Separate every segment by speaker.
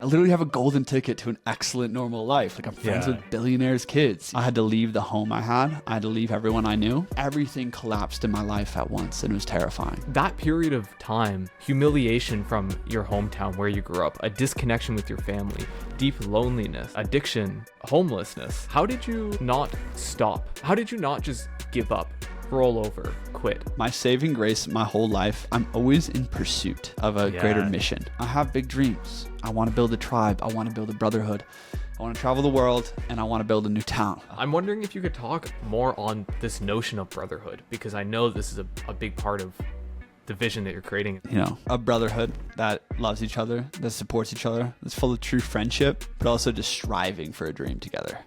Speaker 1: I literally have a golden ticket to an excellent normal life. Like I'm friends with billionaires' kids. I had to leave the home I had to leave everyone I knew. Everything collapsed in my life at once and it was terrifying.
Speaker 2: That period of time, humiliation from your hometown where you grew up, a disconnection with your family, deep loneliness, addiction, homelessness. How did you not stop? How did you not just give up? Roll over, quit?
Speaker 1: My saving grace my whole life, I'm always in pursuit of a greater mission. I have big dreams. I want to build a tribe. I want to build a brotherhood. I want to travel the world and I want to build a new town.
Speaker 2: I'm wondering if you could talk more on this notion of brotherhood, because I know this is a big part of the vision that you're creating.
Speaker 1: You know, a brotherhood that loves each other, that supports each other, that's full of true friendship, but also just striving for a dream together.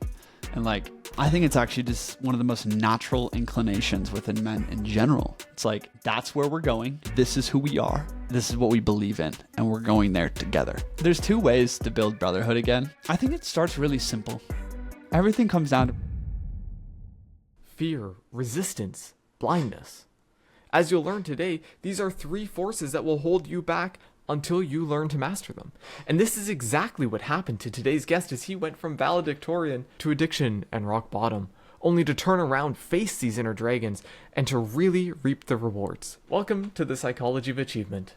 Speaker 1: And like, I think it's actually just one of the most natural inclinations within men in general. It's like, that's where we're going. This is who we are. This is what we believe in. And we're going there together. There's two ways to build brotherhood again. I think it starts really simple. Everything comes down to
Speaker 2: fear, resistance, blindness. As you'll learn today, these are three forces that will hold you back until you learn to master them. And this is exactly what happened to today's guest as he went from valedictorian to addiction and rock bottom, only to turn around, face these inner dragons, and to really reap the rewards. Welcome to the Psychology of Achievement,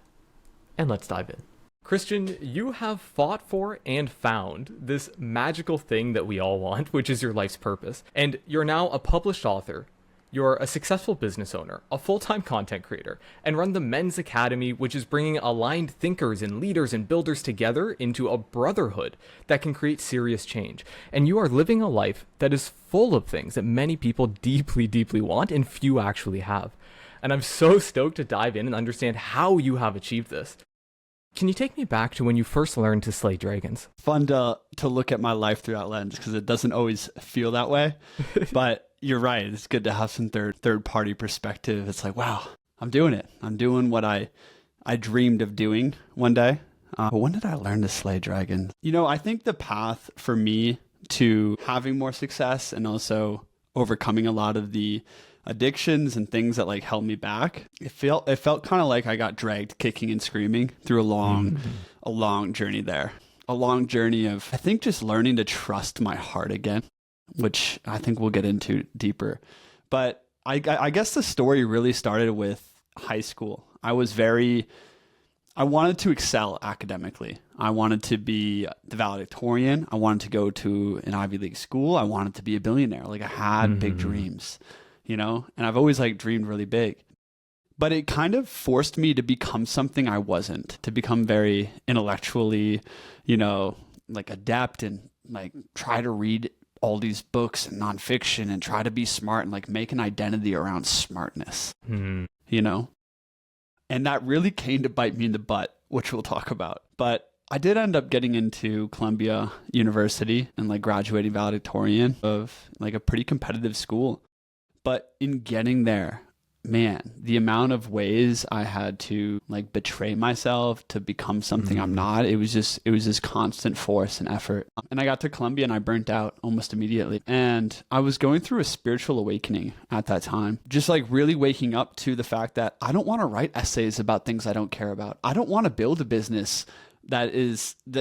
Speaker 2: and let's dive in. Kristian, you have fought for and found this magical thing that we all want, which is your life's purpose. And you're now a published author. You're a successful business owner, a full-time content creator, and run the Men's Academy, which is bringing aligned thinkers and leaders and builders together into a brotherhood that can create serious change. And you are living a life that is full of things that many people deeply, deeply want and few actually have. And I'm so stoked to dive in and understand how you have achieved this. Can you take me back to when you first learned to slay dragons?
Speaker 1: Fun to look at my life through that lens because it doesn't always feel that way, but you're right. It's good to have some third party perspective. It's like, wow, I'm doing it. I'm doing what I dreamed of doing one day. But when did I learn to slay dragons? You know, I think the path for me to having more success and also overcoming a lot of the addictions and things that like held me back, it felt kind of like I got dragged kicking and screaming through a long journey there. A long journey of, I think, just learning to trust my heart again, which I think we'll get into deeper. But I guess the story really started with high school. I wanted to excel academically. I wanted to be the valedictorian. I wanted to go to an Ivy League school. I wanted to be a billionaire. Like I had big dreams, you know, and I've always like dreamed really big. But it kind of forced me to become something I wasn't, to become very intellectually, you know, like adept and like try to read all these books and nonfiction and try to be smart and like make an identity around smartness, you know? And that really came to bite me in the butt, which we'll talk about. But I did end up getting into Columbia University and like graduating valedictorian of like a pretty competitive school. But in getting there, man, the amount of ways I had to like betray myself to become something I'm not, it was this constant force and effort. And I got to Columbia and I burnt out almost immediately. And I was going through a spiritual awakening at that time, just like really waking up to the fact that I don't want to write essays about things I don't care about. I don't want to build a business that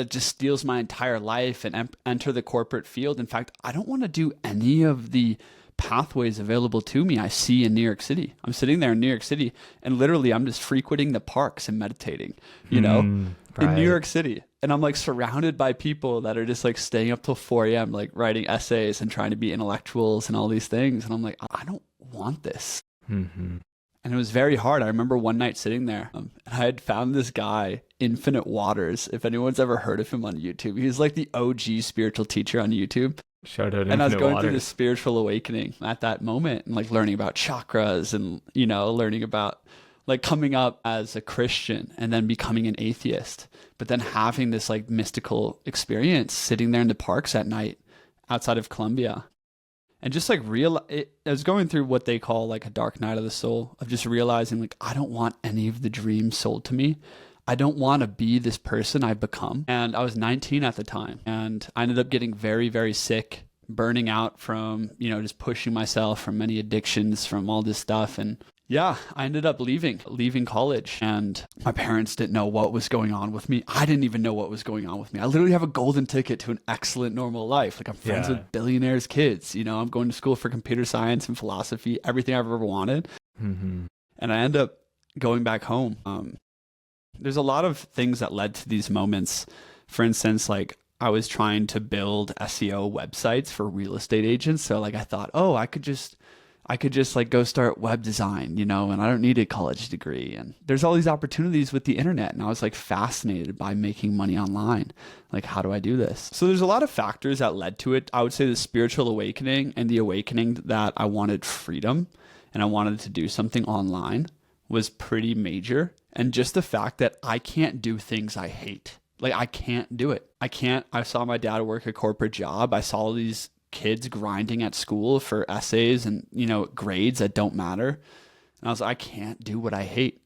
Speaker 1: just steals my entire life and enter the corporate field. In fact, I don't want to do any of the pathways available to me I see in New York City. I'm sitting there in New York City and literally I'm just frequenting the parks and meditating, you know, in New York City. And I'm like surrounded by people that are just like staying up till 4 a.m. like writing essays and trying to be intellectuals and all these things. And I'm like, I don't want this. And it was very hard. I remember one night sitting there and I had found this guy, Infinite Waters. If anyone's ever heard of him on YouTube, he's like the OG spiritual teacher on YouTube.
Speaker 2: Shout out.
Speaker 1: And I was going through this spiritual awakening at that moment and like learning about chakras and, you know, learning about like coming up as a Christian and then becoming an atheist, but then having this like mystical experience sitting there in the parks at night outside of Columbia. And just like I was going through what they call like a dark night of the soul of just realizing like, I don't want any of the dreams sold to me. I don't want to be this person I've become. And I was 19 at the time and I ended up getting very, very sick, burning out from, you know, just pushing myself from many addictions, from all this stuff. And Yeah, I ended up leaving college, and my parents didn't know what was going on with me. I didn't even know what was going on with me. I literally have a golden ticket to an excellent normal life. Like, I'm friends with billionaires' kids. You know, I'm going to school for computer science and philosophy, everything I've ever wanted.
Speaker 2: Mm-hmm.
Speaker 1: And I end up going back home. There's a lot of things that led to these moments. For instance, like, I was trying to build SEO websites for real estate agents. So like, I thought, oh, I could just like go start web design, you know, and I don't need a college degree. And there's all these opportunities with the internet. And I was like fascinated by making money online. Like, how do I do this? So there's a lot of factors that led to it. I would say the spiritual awakening and the awakening that I wanted freedom and I wanted to do something online was pretty major. And just the fact that I can't do things I hate. Like, I can't do it. I saw my dad work a corporate job. I saw these kids grinding at school for essays and, you know, grades that don't matter. And I was like, I can't do what I hate.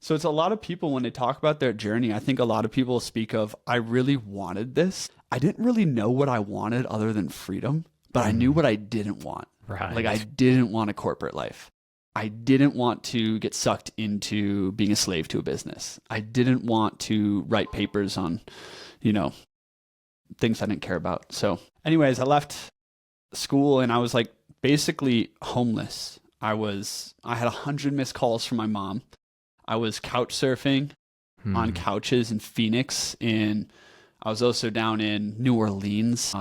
Speaker 1: So it's a lot of people, when they talk about their journey, I think a lot of people speak of, I really wanted this. I didn't really know what I wanted other than freedom, but I knew what I didn't want.
Speaker 2: Right.
Speaker 1: Like, I didn't want a corporate life. I didn't want to get sucked into being a slave to a business. I didn't want to write papers on, you know, things I didn't care about. So anyways, I left school and I was like basically homeless. I had 100 missed calls from my mom. I was couch surfing on couches in Phoenix, and I was also down in New Orleans,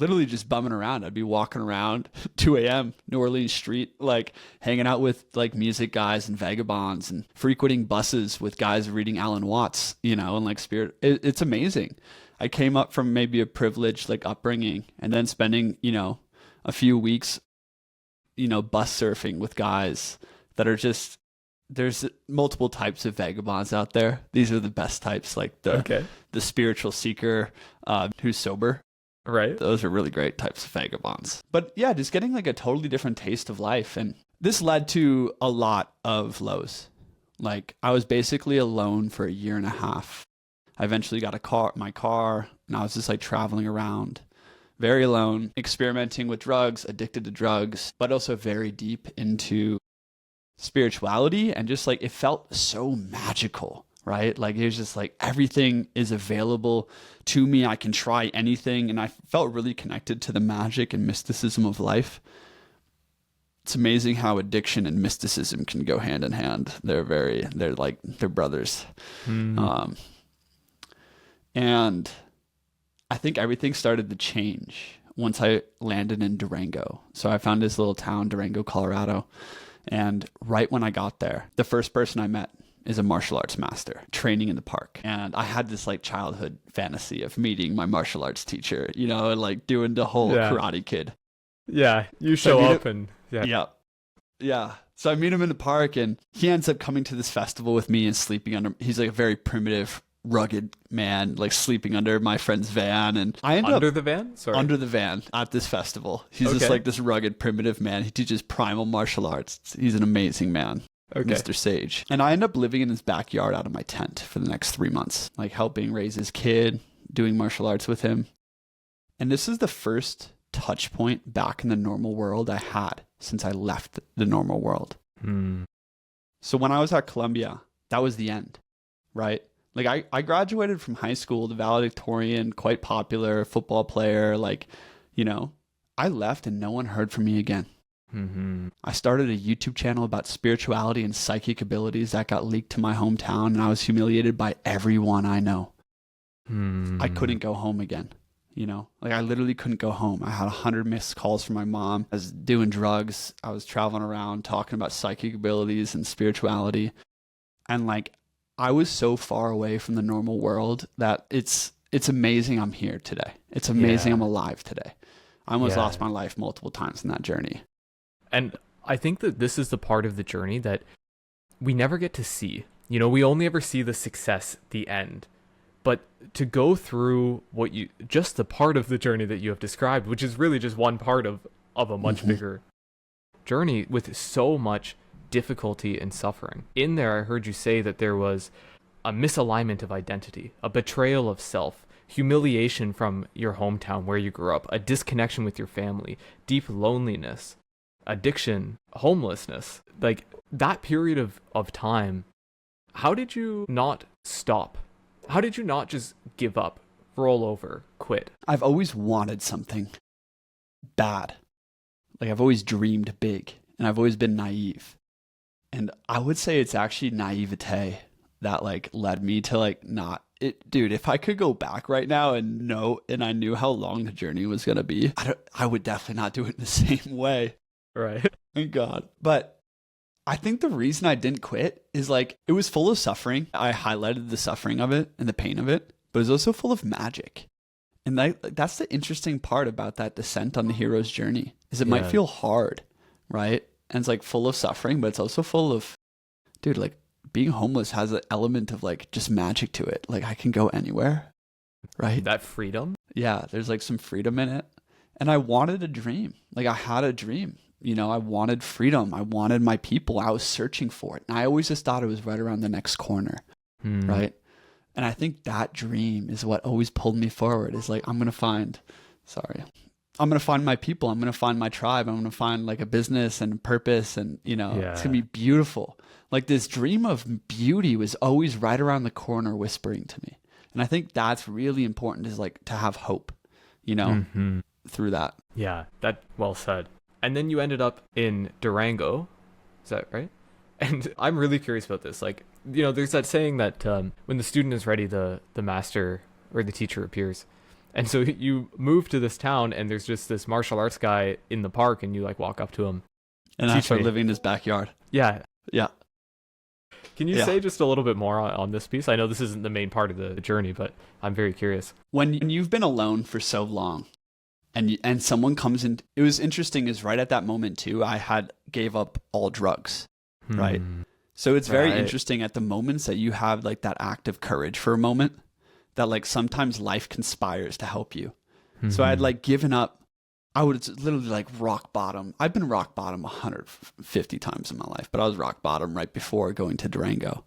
Speaker 1: literally just bumming around. I'd be walking around 2 a.m. New Orleans street, like hanging out with like music guys and vagabonds and frequenting buses with guys reading Alan Watts, you know, and like spirit. It's amazing. I came up from maybe a privileged like upbringing and then spending, you know, a few weeks, you know, bus surfing with guys that are just, there's multiple types of vagabonds out there. These are the best types, like the spiritual seeker who's sober.
Speaker 2: Right.
Speaker 1: Those are really great types of vagabonds. But yeah, just getting like a totally different taste of life. And this led to a lot of lows. Like, I was basically alone for a year and a half. I eventually got my car, and I was just like traveling around, very alone, experimenting with drugs, addicted to drugs, but also very deep into spirituality. And just like, it felt so magical. Right? Like, it was just like everything is available to me. I can try anything. And I felt really connected to the magic and mysticism of life. It's amazing how addiction and mysticism can go hand in hand. They're brothers. And I think everything started to change once I landed in Durango. So I found this little town, Durango, Colorado. And right when I got there, the first person I met is a martial arts master training in the park. And I had this like childhood fantasy of meeting my martial arts teacher, you know, and like doing the whole Karate Kid.
Speaker 2: Yeah. You show up and
Speaker 1: Yeah. So I meet him in the park, and he ends up coming to this festival with me and sleeping under, he's like a very primitive, rugged man, like sleeping under my friend's van. And I end
Speaker 2: under
Speaker 1: up
Speaker 2: the van? Sorry.
Speaker 1: Under the van at this festival. He's just like this rugged, primitive man. He teaches primal martial arts. He's an amazing man. Mr. Sage. And I end up living in his backyard out of my tent for the next 3 months, like helping raise his kid, doing martial arts with him. And this is the first touch point back in the normal world I had since I left the normal world. So when I was at Columbia, that was the end, right? Like, I graduated from high school, the valedictorian, quite popular football player. Like, you know, I left and no one heard from me again. I started a YouTube channel about spirituality and psychic abilities that got leaked to my hometown, and I was humiliated by everyone I know. I couldn't go home again, you know? Like, I literally couldn't go home. I had 100 missed calls from my mom. I was doing drugs. I was traveling around talking about psychic abilities and spirituality. And like, I was so far away from the normal world that it's amazing I'm here today. It's amazing I'm alive today. I almost lost my life multiple times in that journey.
Speaker 2: And I think that this is the part of the journey that we never get to see. You know, we only ever see the success, the end. But to go through just the part of the journey that you have described, which is really just one part of a much bigger journey with so much difficulty and suffering. In there, I heard you say that there was a misalignment of identity, a betrayal of self, humiliation from your hometown where you grew up, a disconnection with your family, deep loneliness, addiction, homelessness. Like, that period of time, how did you not stop? How did you not just give up, roll over, quit?
Speaker 1: I've always wanted something bad. Like I've always dreamed big, and I've always been naive. And I would say it's actually naivete that like led me to like not it, dude. If I could go back right now and I knew how long the journey was gonna be, I would definitely not do it in the same way.
Speaker 2: Right.
Speaker 1: Thank God. But I think the reason I didn't quit is like it was full of suffering. I highlighted the suffering of it and the pain of it, but it was also full of magic. And that's the interesting part about that descent on the hero's journey is it might feel hard, right? And it's like full of suffering, but it's also full of, dude, like being homeless has an element of like just magic to it. Like I can go anywhere, right?
Speaker 2: That freedom.
Speaker 1: Yeah, there's like some freedom in it. And I wanted a dream. Like I had a dream. You know, I wanted freedom. I wanted my people. I was searching for it. And I always just thought it was right around the next corner, right? And I think that dream is what always pulled me forward is like, I'm going to find my people. I'm going to find my tribe. I'm going to find like a business and purpose and, you know, it's going to be beautiful. Like this dream of beauty was always right around the corner whispering to me. And I think that's really important is like to have hope, you know, through that.
Speaker 2: Yeah, that well said. And then you ended up in Durango. Is that right? And I'm really curious about this. Like, you know, there's that saying that when the student is ready, the master or the teacher appears. And so you move to this town and there's just this martial arts guy in the park and you like walk up to him.
Speaker 1: And I start living in his backyard.
Speaker 2: Yeah.
Speaker 1: Yeah.
Speaker 2: Can you say just a little bit more on this piece? I know this isn't the main part of the journey, but I'm very curious.
Speaker 1: When you've been alone for so long and someone comes in, it was interesting is right at that moment too, I had gave up all drugs, right? So it's very interesting at the moments that you have like that act of courage for a moment that like sometimes life conspires to help you. So I had like given up. I would literally like rock bottom. I've been rock bottom 150 times in my life, but I was rock bottom right before going to Durango.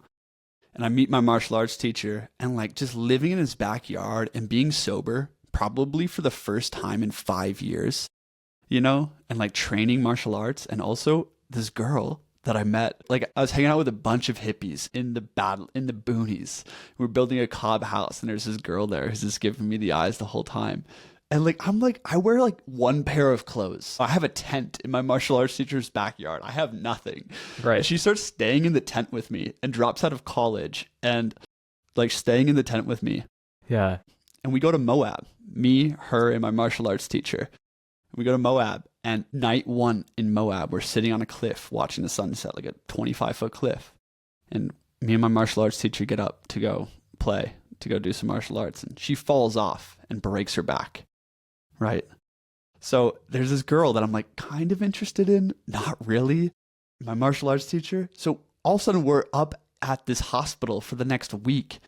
Speaker 1: And I meet my martial arts teacher and like just living in his backyard and being sober, probably for the first time in 5 years, you know, and like training martial arts. And also this girl that I met, like I was hanging out with a bunch of hippies in the boonies. We're building a cob house and there's this girl there who's just giving me the eyes the whole time. And like, I wear like one pair of clothes. I have a tent in my martial arts teacher's backyard. I have nothing.
Speaker 2: Right.
Speaker 1: And she starts staying in the tent with me and drops out of college and like staying in the tent with me.
Speaker 2: Yeah.
Speaker 1: And we go to Moab, me, her, and my martial arts teacher. We go to Moab and night one in Moab, we're sitting on a cliff watching the sunset, like a 25-foot cliff. And me and my martial arts teacher get up to go play, to go do some martial arts. And she falls off and breaks her back. Right. So there's this girl that I'm like kind of interested in, not really, my martial arts teacher. So all of a sudden we're up at this hospital for the next week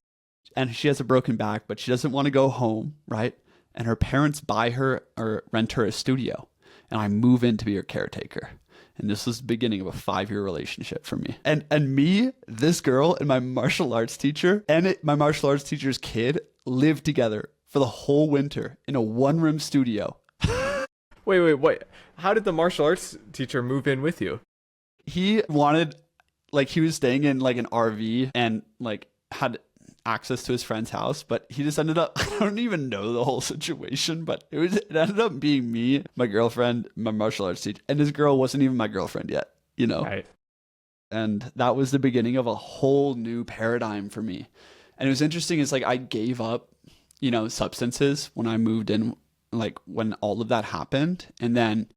Speaker 1: and she has a broken back, but she doesn't want to go home. Right. And her parents buy her or rent her a studio and I move in to be her caretaker. And this was the beginning of a 5-year relationship for me. And me, this girl, and my martial arts teacher my martial arts teacher's kid lived together for the whole winter in a one-room studio.
Speaker 2: Wait. How did the martial arts teacher move in with you?
Speaker 1: He wanted, like, he was staying in, like, an RV and, like, had access to his friend's house, but he just ended up, I don't even know the whole situation, but it ended up being me, my girlfriend, my martial arts teacher, and his girl wasn't even my girlfriend yet, you know?
Speaker 2: Right.
Speaker 1: And that was the beginning of a whole new paradigm for me. And it was interesting, is like, I gave up, you know, substances when I moved in, like when all of that happened. And then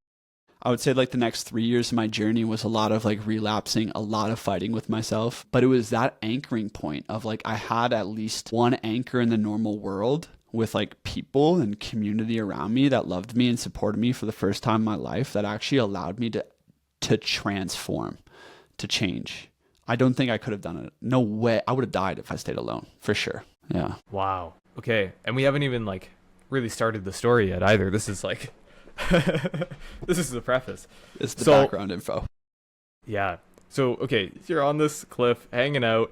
Speaker 1: I would say like the next 3 years of my journey was a lot of like relapsing, a lot of fighting with myself. But it was that anchoring point of like, I had at least one anchor in the normal world with like people and community around me that loved me and supported me for the first time in my life that actually allowed me to transform, to change. I don't think I could have done it. No way. I would have died if I stayed alone, for sure. Yeah.
Speaker 2: Wow. Okay. And we haven't even like really started the story yet either. This is like, this is the preface.
Speaker 1: It's the background info.
Speaker 2: Yeah. So, okay. You're on this cliff hanging out.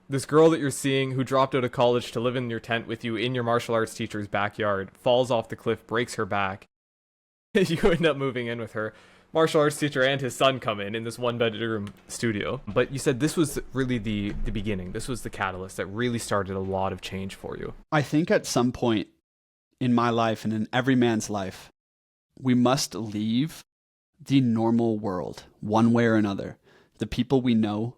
Speaker 2: This girl that you're seeing who dropped out of college to live in your tent with you in your martial arts teacher's backyard falls off the cliff, breaks her back. You end up moving in with her. martial arts teacher and his son come in this one bedroom studio. But you said this was really the beginning. This was the catalyst that really started a lot of change for you.
Speaker 1: I think at some point in my life and in every man's life, we must leave the normal world one way or another. The people we know,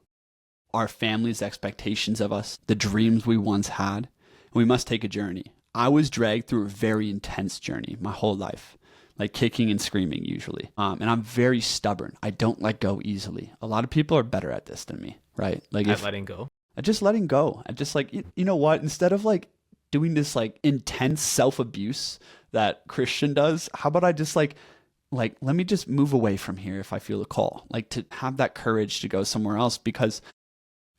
Speaker 1: our family's expectations of us, the dreams we once had, and we must take a journey. I was dragged through a very intense journey my whole life, like kicking and screaming usually. And I'm very stubborn. I don't let go easily. A lot of people are better at this than me, right? Like
Speaker 2: At letting go.
Speaker 1: Just letting go. I just like, you know what? Instead of like doing this like intense self-abuse that Christian does, how about I just like let me just move away from here if I feel a call, like to have that courage to go somewhere else. Because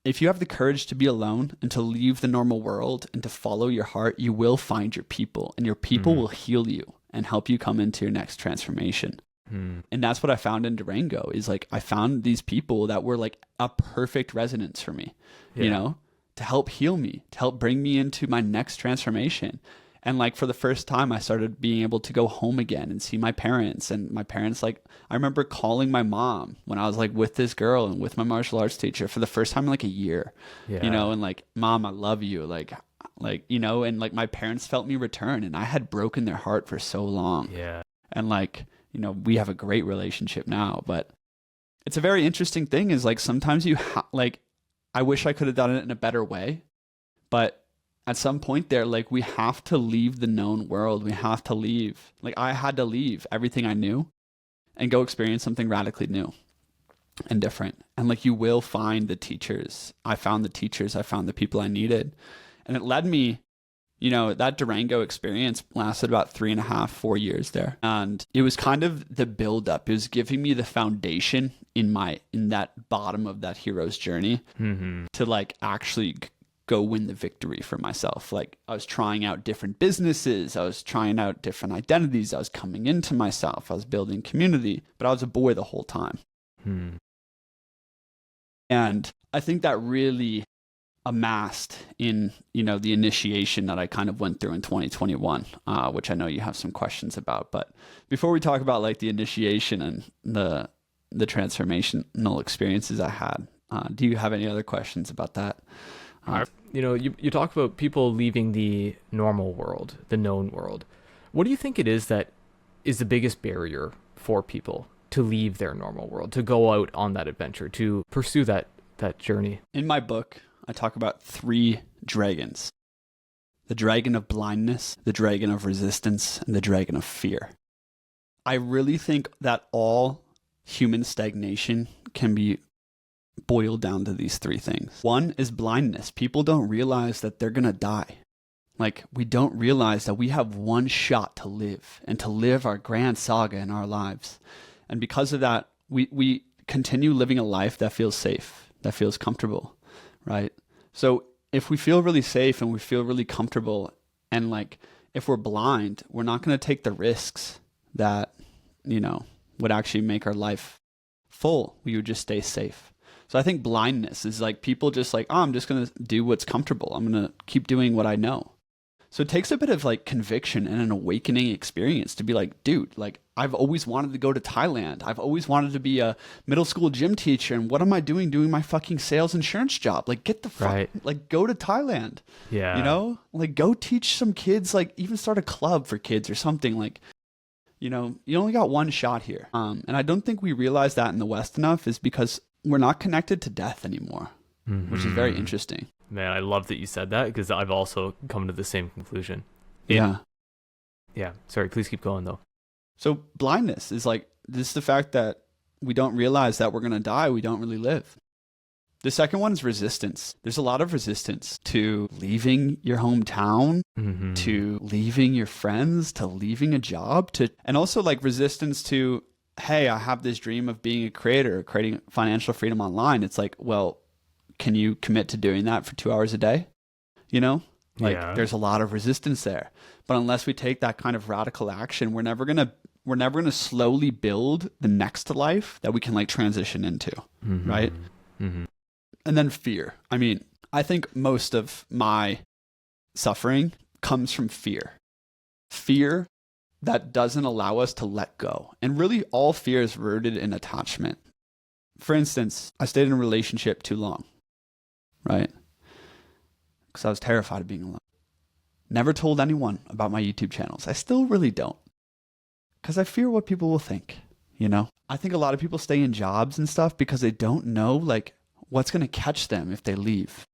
Speaker 1: if you have the courage to be alone and to leave the normal world and to follow your heart, you will find your people, and your people will heal you and help you come into your next transformation. And that's what I found in Durango is like, I found these people that were like a perfect resonance for me, you know, to help heal me, to help bring me into my next transformation. And like for the first time, I started being able to go home again and see my parents. And my parents, like, I remember calling my mom when I was like with this girl and with my martial arts teacher for the first time in like a year, you know, and like, Mom, I love you. Like, you know, and like my parents felt me return, and I had broken their heart for so long.
Speaker 2: Yeah.
Speaker 1: And like, you know, we have a great relationship now, but it's a very interesting thing is like, sometimes like, I wish I could have done it in a better way, but at some point there, like, we have to leave the known world. We have to leave. Like, I had to leave everything I knew and go experience something radically new and different. And like, you will find the teachers. I found the teachers. I found the people I needed. And it led me, you know, that Durango experience lasted about 3.5, 4 years there. And it was kind of the buildup. It was giving me the foundation in that bottom of that hero's journey to like actually go win the victory for myself. Like, I was trying out different businesses. I was trying out different identities. I was coming into myself. I was building community, but I was a boy the whole time. And I think that really amassed in, you know, the initiation that I kind of went through in 2021, which I know you have some questions about. But before we talk about like the initiation and the transformational experiences I had, do you have any other questions about that?
Speaker 2: You know, you talk about people leaving the normal world, the known world. What do you think it is that is the biggest barrier for people to leave their normal world, to go out on that adventure, to pursue that journey?
Speaker 1: In my book, I talk about 3 dragons: the dragon of blindness, the dragon of resistance, and the dragon of fear. I really think that all human stagnation can be boiled down to these 3 things. One is blindness. People don't realize that they're going to die. Like, we don't realize that we have one shot to live and to live our grand saga in our lives. And because of that, we continue living a life that feels safe, that feels comfortable, right? So if we feel really safe and we feel really comfortable, and like, if we're blind, we're not going to take the risks that, you know, would actually make our life full. We would just stay safe. So I think blindness is like people just like, oh, I'm just going to do what's comfortable. I'm going to keep doing what I know. So it takes a bit of like conviction and an awakening experience to be like, dude, like, I've always wanted to go to Thailand. I've always wanted to be a middle school gym teacher. And what am I doing my fucking sales insurance job? Like, get the fuck, like, go to Thailand.
Speaker 2: Yeah.
Speaker 1: You know, like, go teach some kids, like, even start a club for kids or something. Like, you know, you only got one shot here. And I don't think we realize that in the West enough, is because we're not connected to death anymore, which is very interesting.
Speaker 2: Man, I love that you said that, because I've also come to the same conclusion.
Speaker 1: Yeah.
Speaker 2: Sorry, please keep going though.
Speaker 1: So blindness is like, this is the fact that we don't realize that we're going to die. We don't really live. The second one is resistance. There's a lot of resistance to leaving your hometown, to leaving your friends, to leaving a job, and also like resistance to, hey, I have this dream of being a creator, creating financial freedom online. It's like, well, can you commit to doing that for 2 hours a day? You know, like, there's a lot of resistance there. But unless we take that kind of radical action, we're never gonna slowly build the next life that we can like transition into, right? And then fear. I mean, I think most of my suffering comes from fear. Fear that doesn't allow us to let go. And really all fear is rooted in attachment. For instance, I stayed in a relationship too long, right? Because I was terrified of being alone. Never told anyone about my YouTube channels. I still really don't. Because I fear what people will think, you know? I think a lot of people stay in jobs and stuff because they don't know like what's going to catch them if they leave.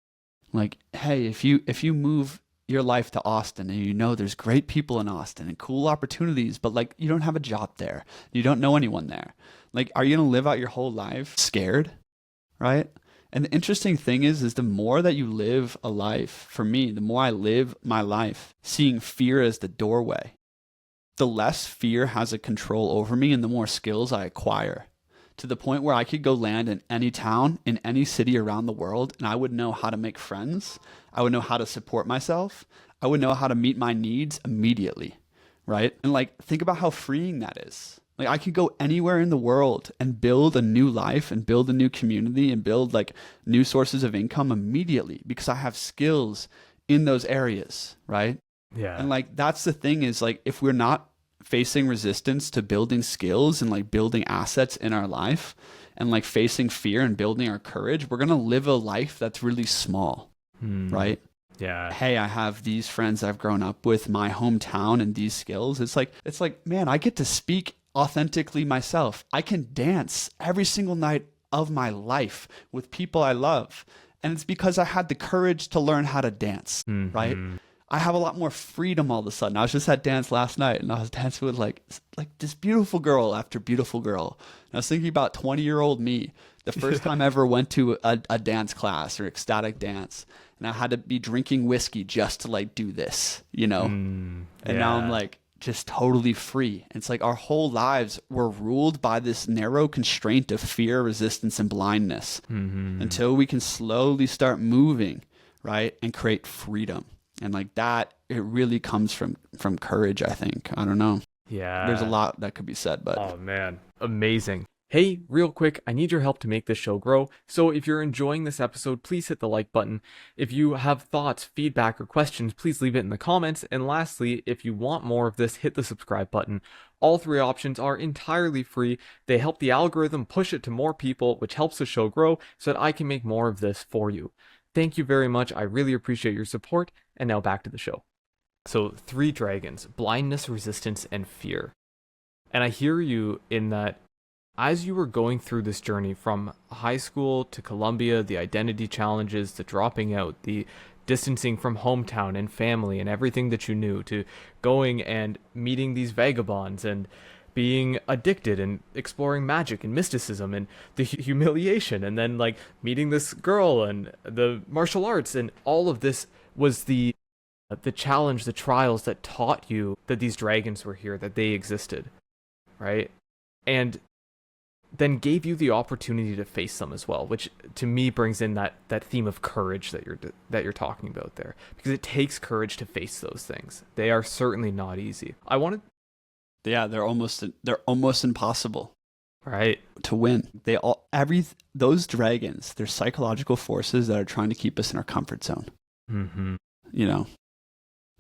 Speaker 1: Like, hey, if you move your life to Austin and you know there's great people in Austin and cool opportunities, but like you don't have a job there, you don't know anyone there. Like, are you going to live out your whole life scared? Right? And the interesting thing is the more that you live a life, for me, the more I live my life seeing fear as the doorway, the less fear has a control over me and the more skills I acquire, to the point where I could go land in any town, in any city around the world, and I would know how to make friends. I would know how to support myself. I would know how to meet my needs immediately, right? And like, think about how freeing that is. Like, I could go anywhere in the world and build a new life and build a new community and build like new sources of income immediately because I have skills in those areas, right?
Speaker 2: Yeah.
Speaker 1: And like, that's the thing is like, if we're not facing resistance to building skills and like building assets in our life and like facing fear and building our courage, we're going to live a life that's really small, right?
Speaker 2: Yeah.
Speaker 1: Hey, I have these friends I've grown up with, my hometown, and these skills. It's like, man, I get to speak authentically myself. I can dance every single night of my life with people I love. And it's because I had the courage to learn how to dance, right? I have a lot more freedom all of a sudden. I was just at dance last night and I was dancing with like this beautiful girl after beautiful girl. And I was thinking about 20-year-old me, the first time I ever went to a dance class or ecstatic dance. And I had to be drinking whiskey just to like do this, you know? And now I'm like just totally free. It's like our whole lives were ruled by this narrow constraint of fear, resistance, and blindness until we can slowly start moving, right? And create freedom. And like that, it really comes from courage, I think. I don't know.
Speaker 2: Yeah.
Speaker 1: There's a lot that could be said, but
Speaker 2: oh man, amazing. Hey, real quick, I need your help to make this show grow. So if you're enjoying this episode, please hit the like button. If you have thoughts, feedback, or questions, please leave it in the comments. And lastly, if you want more of this, hit the subscribe button. All three options are entirely free. They help the algorithm push it to more people, which helps the show grow so that I can make more of this for you. Thank you very much. I really appreciate your support. And now back to the show. So 3 dragons: blindness, resistance, and fear. And I hear you in that as you were going through this journey from high school to Columbia, the identity challenges, the dropping out, the distancing from hometown and family and everything that you knew, to going and meeting these vagabonds and being addicted and exploring magic and mysticism and the humiliation, and then like meeting this girl and the martial arts, and all of this was the challenge, the trials that taught you that these dragons were here, that they existed, right? And then gave you the opportunity to face them as well, which to me brings in that theme of courage that you're talking about there, because it takes courage to face those things. They are certainly not easy.
Speaker 1: they're almost impossible,
Speaker 2: right,
Speaker 1: to win. Those dragons, they're psychological forces that are trying to keep us in our comfort zone. You know,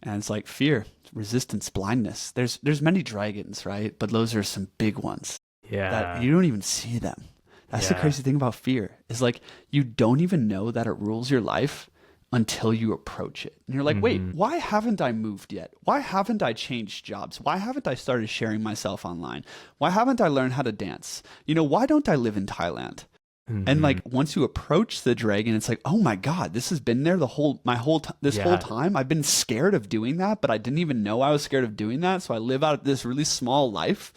Speaker 1: and it's like fear, resistance, blindness. There's many dragons, right? But those are some big ones.
Speaker 2: Yeah.
Speaker 1: That you don't even see them. That's the crazy thing about fear, is like you don't even know that it rules your life until you approach it. And you're like, wait, why haven't I moved yet? Why haven't I changed jobs? Why haven't I started sharing myself online? Why haven't I learned how to dance? You know, why don't I live in Thailand? And like once you approach the dragon, it's like, oh my God, this has been there whole time. I've been scared of doing that, but I didn't even know I was scared of doing that. So I live out this really small life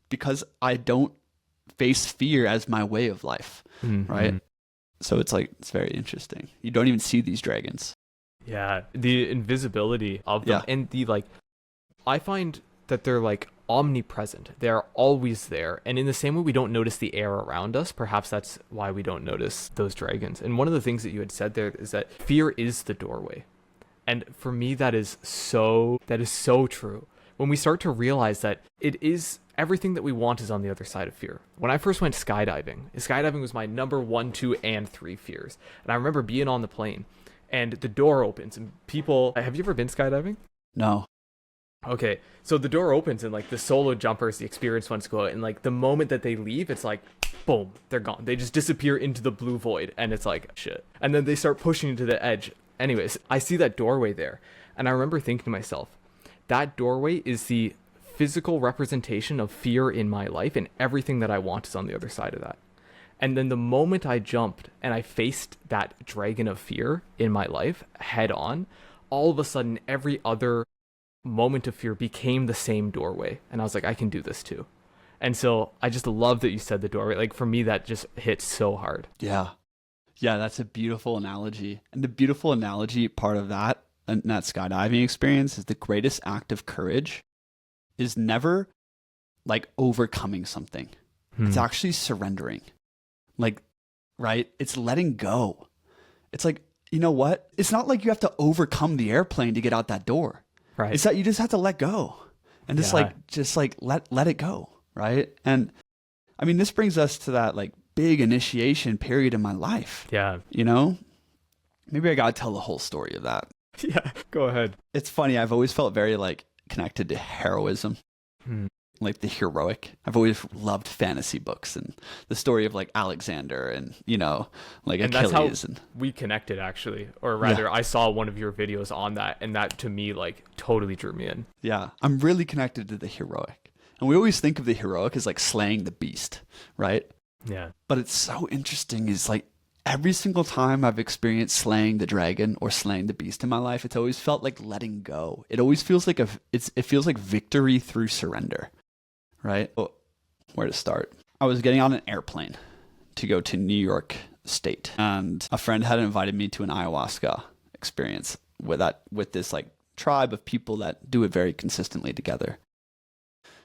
Speaker 1: because I don't face fear as my way of life, right? So it's like, it's very interesting. You don't even see these dragons.
Speaker 2: Yeah, the invisibility of them, and the like, I find that they're like omnipresent. They're always there. And in the same way we don't notice the air around us, perhaps that's why we don't notice those dragons. And one of the things that you had said there is that fear is the doorway. And for me, that is so true. When we start to realize that it is everything that we want is on the other side of fear. When I first went skydiving was my number 1, 2, and 3 fears. And I remember being on the plane and the door opens and people, have you ever been skydiving?
Speaker 1: No.
Speaker 2: Okay, so the door opens and like the solo jumpers, the experienced ones go out, and like the moment that they leave, it's like, boom, they're gone. They just disappear into the blue void, and it's like, shit. And then they start pushing to the edge. Anyways, I see that doorway there, and I remember thinking to myself, that doorway is the physical representation of fear in my life, and everything that I want is on the other side of that. And then the moment I jumped and I faced that dragon of fear in my life head on, all of a sudden every other moment of fear became the same doorway, and I was like, I can do this too. And so I just love that you said the doorway. Like for me, that just hit so hard.
Speaker 1: Yeah, that's a beautiful analogy. And the beautiful analogy part of that and that skydiving experience is the greatest act of courage is never like overcoming something. It's actually surrendering. Like, right? It's letting go. It's like, you know what? It's not like you have to overcome the airplane to get out that door.
Speaker 2: Right.
Speaker 1: It's that you just have to let go and just let it go. Right. And I mean, this brings us to that like big initiation period in my life.
Speaker 2: Yeah.
Speaker 1: You know, maybe I got to tell the whole story of that.
Speaker 2: Yeah. Go ahead.
Speaker 1: It's funny. I've always felt very like connected to heroism, like the heroic. I've always loved fantasy books and the story of like Alexander and, you know, like
Speaker 2: And
Speaker 1: Achilles.
Speaker 2: that's how we connected, actually. Or rather, I saw one of your videos on that, and that to me like totally drew me in.
Speaker 1: Yeah. I'm really connected to the heroic. And we always think of the heroic as like slaying the beast, right?
Speaker 2: Yeah.
Speaker 1: But it's so interesting is like every single time I've experienced slaying the dragon or slaying the beast in my life, it's always felt like letting go. It always feels like it feels like victory through surrender, right? Oh, where to start? I was getting on an airplane to go to New York State, and a friend had invited me to an ayahuasca experience with this like tribe of people that do it very consistently together.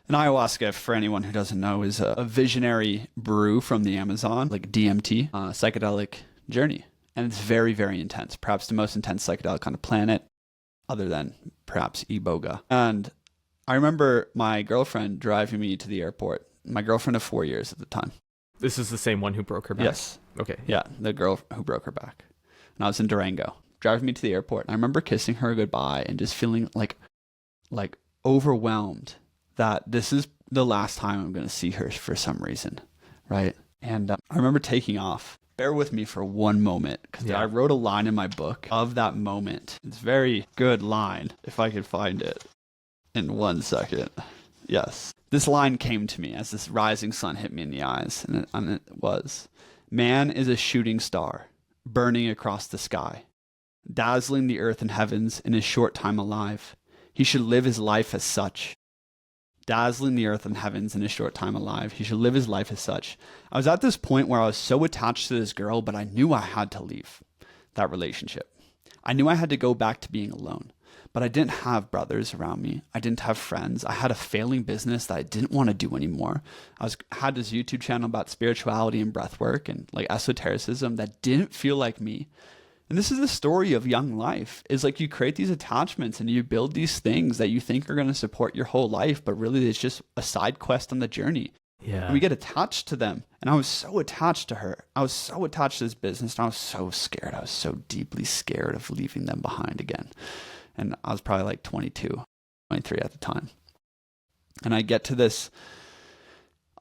Speaker 1: And ayahuasca, for anyone who doesn't know, is a visionary brew from the Amazon, like DMT, psychedelic journey. And it's very, very intense, perhaps the most intense psychedelic on the planet, other than perhaps Iboga. And I remember my girlfriend driving me to the airport, my girlfriend of 4 years at the time.
Speaker 2: This is the same one who broke her back?
Speaker 1: Yes.
Speaker 2: Okay.
Speaker 1: Yeah, the girl who broke her back. And I was in Durango, driving me to the airport. And I remember kissing her goodbye and just feeling like overwhelmed that this is the last time I'm going to see her for some reason, right? And I remember taking off. Bear with me for one moment, because I wrote a line in my book of that moment. It's a very good line, if I could find it in 1 second. Yes. This line came to me as this rising sun hit me in the eyes, and it was, "Man is a shooting star, burning across the sky, dazzling the earth and heavens in his short time alive. He should live his life as such. Dazzling the earth and heavens in a short time alive. He should live his life as such." I was at this point where I was so attached to this girl, but I knew I had to leave that relationship. I knew I had to go back to being alone, but I didn't have brothers around me. I didn't have friends. I had a failing business that I didn't want to do anymore. Had this YouTube channel about spirituality and breath work and like esotericism that didn't feel like me. And this is the story of young life, is like you create these attachments and you build these things that you think are going to support your whole life, but really it's just a side quest on the journey.
Speaker 2: Yeah.
Speaker 1: And we get attached to them. And I was so attached to her. I was so attached to this business, and I was so scared. I was so deeply scared of leaving them behind again. And I was probably like 22, 23 at the time. And I get to this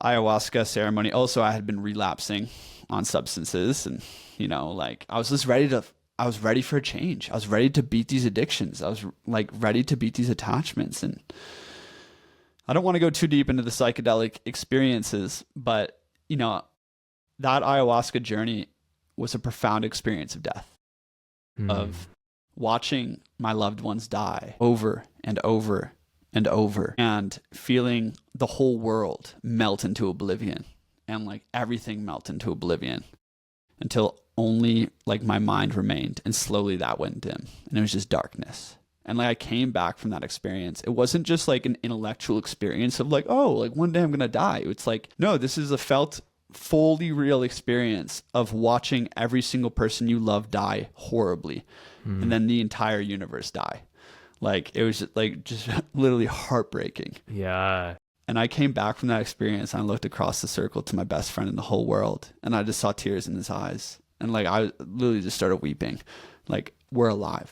Speaker 1: ayahuasca ceremony. Also, I had been relapsing on substances, and you know, like I was ready for a change. I was ready to beat these addictions. I was like ready to beat these attachments. And I don't want to go too deep into the psychedelic experiences, but you know, that ayahuasca journey was a profound experience of death, of watching my loved ones die over and over and over, and feeling the whole world melt into oblivion, and like everything melt into oblivion until only like my mind remained, and slowly that went dim, and it was just darkness. And like I came back from that experience. It wasn't just like an intellectual experience of like, oh, like one day I'm gonna die. It's like, no, this is a felt, fully real experience of watching every single person you love die horribly, and then the entire universe die. Like it was just literally heartbreaking.
Speaker 2: Yeah.
Speaker 1: And I came back from that experience, and I looked across the circle to my best friend in the whole world, and I just saw tears in his eyes. And like I literally just started weeping. Like, we're alive.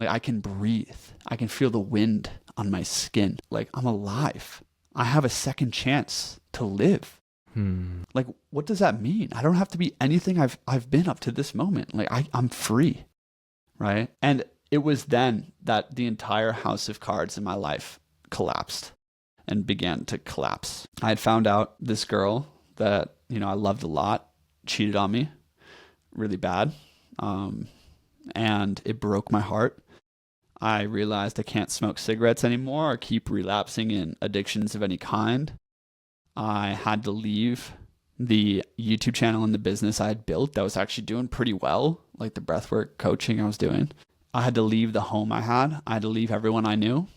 Speaker 1: Like I can breathe. I can feel the wind on my skin. Like, I'm alive. I have a second chance to live. Like, what does that mean? I don't have to be anything I've been up to this moment. Like, I'm free, right? And it was then that the entire house of cards in my life collapsed and began to collapse. I had found out this girl that, you know, I loved a lot cheated on me really bad. And it broke my heart. I realized I can't smoke cigarettes anymore or keep relapsing in addictions of any kind. I had to leave the YouTube channel and the business I had built that was actually doing pretty well, like the breathwork coaching I was doing. I had to leave the home I had. I had to leave everyone I knew.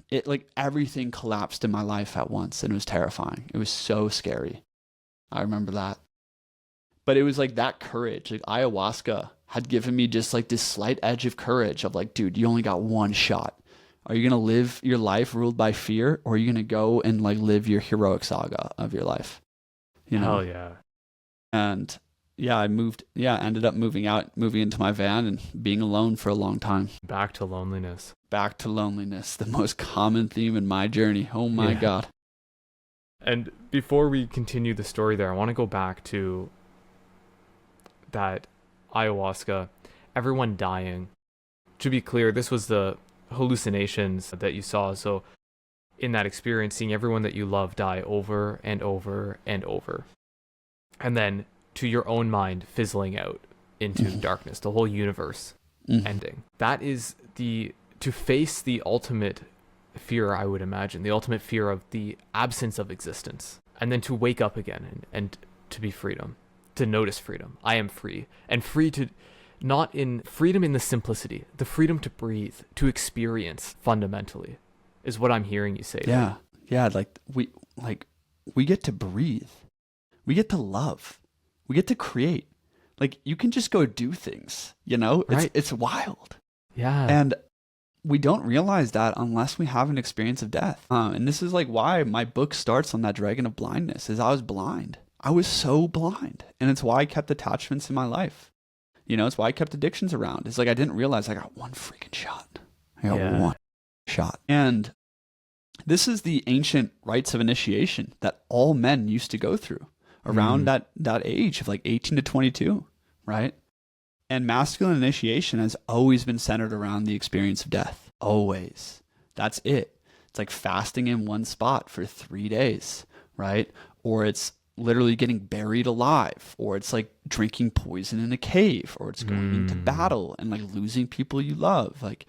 Speaker 1: It like everything collapsed in my life at once, and it was terrifying. It was so scary. I remember that. But it was like that courage, like ayahuasca had given me just like this slight edge of courage of like, dude, you only got one shot. Are you going to live your life ruled by fear, or are you going to go and like live your heroic saga of your life? You know?
Speaker 2: Hell yeah.
Speaker 1: And yeah, ended up moving into my van and being alone for a long time.
Speaker 2: Back to loneliness.
Speaker 1: Back to loneliness, the most common theme in my journey. Oh my God.
Speaker 2: And before we continue the story there, I want to go back to that ayahuasca, everyone dying. To be clear, this was the hallucinations that you saw. So in that experience, seeing everyone that you love die over and over and over. And then to your own mind fizzling out into darkness, the whole universe ending. That is to face the ultimate fear, I would imagine, the ultimate fear of the absence of existence. And then to wake up again and to be freedom, to notice freedom. I am free, and free to not in freedom in the simplicity, the freedom to breathe, to experience fundamentally is what I'm hearing you say.
Speaker 1: Yeah. Yeah. Like we get to breathe. We get to love. We get to create. Like you can just go do things, you know,
Speaker 2: Right.
Speaker 1: It's wild.
Speaker 2: Yeah.
Speaker 1: And we don't realize that unless we have an experience of death. And this is like why my book starts on that dragon of blindness is I was blind. I was so blind. And it's why I kept attachments in my life. You know, it's why I kept addictions around. It's like I didn't realize I got one freaking shot. I got one shot. And this is the ancient rites of initiation that all men used to go through around that age of like 18 to 22, right? And masculine initiation has always been centered around the experience of death. Always. That's it. It's like fasting in one spot for 3 days, right? Or it's literally getting buried alive, or it's like drinking poison in a cave, or it's going into battle and like losing people you love. Like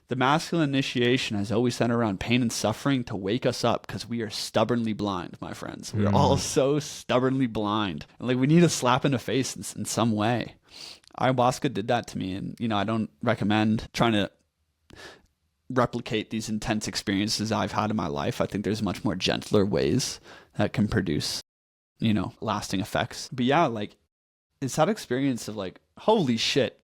Speaker 1: the masculine initiation has always centered around pain and suffering to wake us up because we are stubbornly blind, my friends. We're all so stubbornly blind. And like we need a slap in the face in some way. Ayahuasca did that to me. And, you know, I don't recommend trying to replicate these intense experiences I've had in my life. I think there's much more gentler ways that can produce, you know, lasting effects. But yeah, like it's that experience of like, holy shit,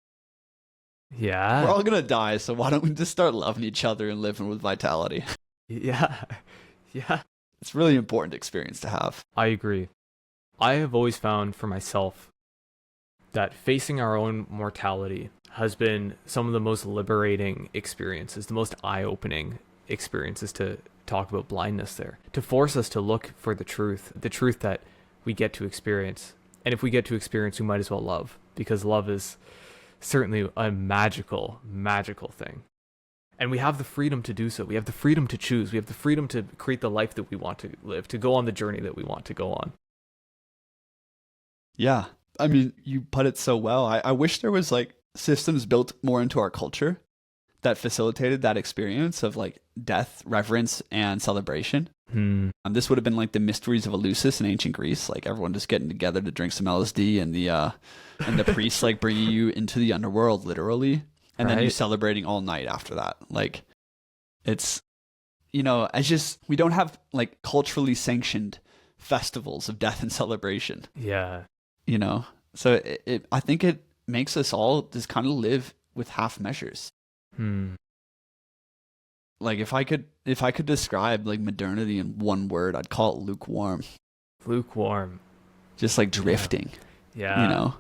Speaker 2: Yeah.
Speaker 1: we're all gonna die, so why don't we just start loving each other and living with vitality?
Speaker 2: Yeah. Yeah.
Speaker 1: It's a really important experience to have.
Speaker 2: I agree. I have always found for myself that facing our own mortality has been some of the most liberating experiences, the most eye-opening experiences to talk about blindness there, to force us to look for the truth that we get to experience. And if we get to experience, we might as well love, because love is certainly a magical, magical thing. And we have the freedom to do so. We have the freedom to choose. We have the freedom to create the life that we want to live, to go on the journey that we want to go on.
Speaker 1: Yeah. I mean, you put it so well. I wish there was like systems built more into our culture that facilitated that experience of like death, reverence, and celebration. This would have been like the mysteries of Eleusis in ancient Greece, like everyone just getting together to drink some LSD and the priests like bringing you into the underworld literally, and then you celebrating all night after that. Like it's, you know, we don't have like culturally sanctioned festivals of death and celebration.
Speaker 2: Yeah.
Speaker 1: You know, so I think it makes us all just kind of live with half measures. Like if I could describe like modernity in one word, I'd call it lukewarm.
Speaker 2: Lukewarm.
Speaker 1: Just like drifting.
Speaker 2: Yeah.
Speaker 1: You know?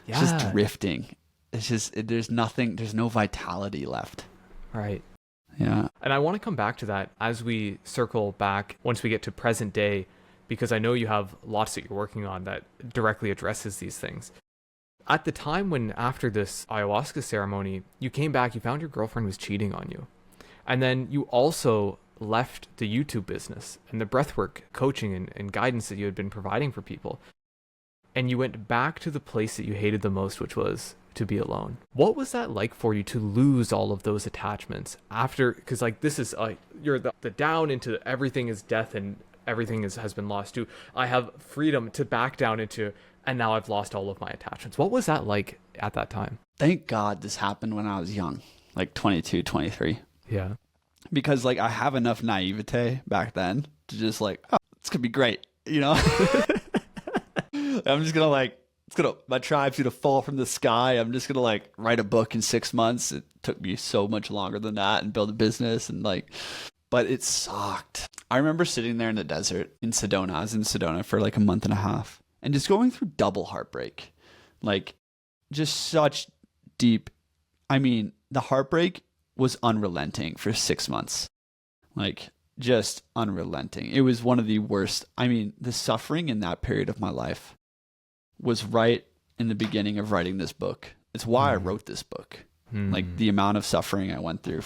Speaker 2: Yeah.
Speaker 1: Just drifting. It's just there's no vitality left.
Speaker 2: Right.
Speaker 1: Yeah.
Speaker 2: And I want to come back to that as we circle back once we get to present day, because I know you have lots that you're working on that directly addresses these things. At the time when, after this ayahuasca ceremony, you came back, you found your girlfriend was cheating on you. And then you also left the YouTube business and the breathwork coaching and guidance that you had been providing for people. And you went back to the place that you hated the most, which was to be alone. What was that like for you to lose all of those attachments after? Because like this is you're the down into everything is death and everything has been lost to I have freedom to back down into, and now I've lost all of my attachments. What was that like at that time?
Speaker 1: Thank God this happened when I was young, like 22, 23.
Speaker 2: Yeah.
Speaker 1: Because like I have enough naivete back then to just like, oh, it's gonna be great, you know? I'm just gonna like, my tribe's gonna fall from the sky. I'm just gonna like write a book in 6 months. It took me so much longer than that, and build a business and like, but it sucked. I remember sitting there in the desert in Sedona. I was in Sedona for like a month and a half and just going through double heartbreak. Like just such deep, I mean, the heartbreak was unrelenting for 6 months. Like just unrelenting. It was one of the worst. I mean, the suffering in that period of my life was right in the beginning of writing this book. It's why I wrote this book. Like the amount of suffering I went through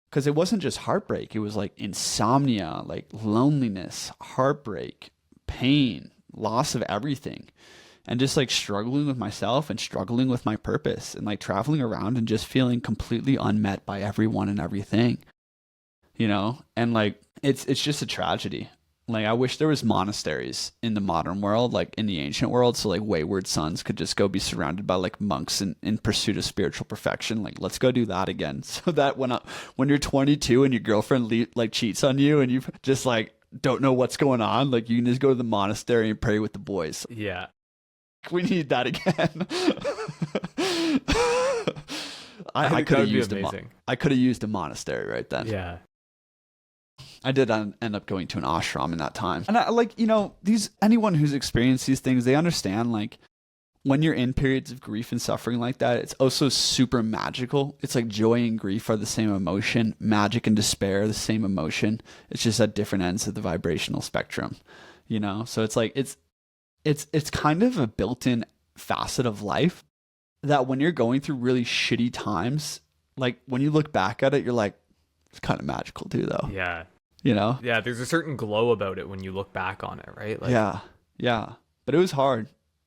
Speaker 1: because it wasn't just heartbreak. It was like insomnia, like loneliness, heartbreak, pain, loss of everything. And just like struggling with myself and struggling with my purpose and like traveling around and just feeling completely unmet by everyone and everything, you know? And like, it's just a tragedy. Like, I wish there was monasteries in the modern world, like in the ancient world. So like wayward sons could just go be surrounded by like monks in pursuit of spiritual perfection. Like, let's go do that again. So that when you're 22 and your girlfriend like cheats on you and you just like don't know what's going on, like you can just go to the monastery and pray with the boys.
Speaker 2: Yeah.
Speaker 1: We need that again. I could have used a monastery right then.
Speaker 2: Yeah.
Speaker 1: I did end up going to an ashram in that time. And I like, you know, anyone who's experienced these things, they understand like when you're in periods of grief and suffering like that, it's also super magical. It's like joy and grief are the same emotion. Magic and despair are the same emotion. It's just at different ends of the vibrational spectrum, you know? So it's like, it's kind of a built-in facet of life that when you're going through really shitty times, like when you look back at it, you're like, it's kind of magical too, though.
Speaker 2: Yeah.
Speaker 1: You know?
Speaker 2: Yeah, there's a certain glow about it when you look back on it, right? Like,
Speaker 1: yeah. But it was hard.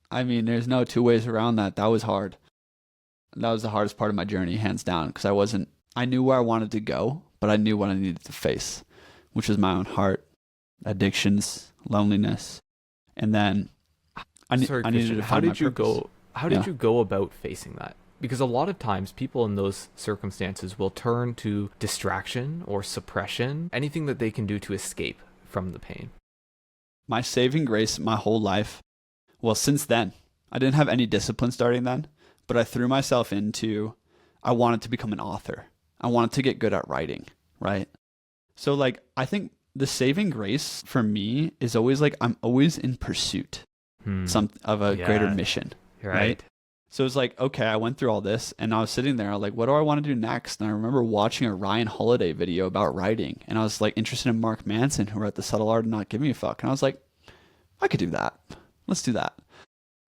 Speaker 1: I mean, there's no two ways around that. That was hard. That was the hardest part of my journey, hands down, because I knew where I wanted to go, but I knew what I needed to face, which was my own heart, addictions, loneliness, and then I needed to find my purpose.
Speaker 2: How did you go about facing that? Because a lot of times people in those circumstances will turn to distraction or suppression, anything that they can do to escape from the pain.
Speaker 1: My saving grace my whole life, well, since then, I didn't have any discipline starting then, but I threw myself into, I wanted to become an author. I wanted to get good at writing, right? So like, I think the saving grace for me is always like, I'm always in pursuit of a greater mission, right? So it's like, okay, I went through all this and I was sitting there like, what do I want to do next? And I remember watching a Ryan Holiday video about writing, and I was like interested in Mark Manson, who wrote The Subtle Art of Not Giving a Fuck. And I was like, I could do that. Let's do that.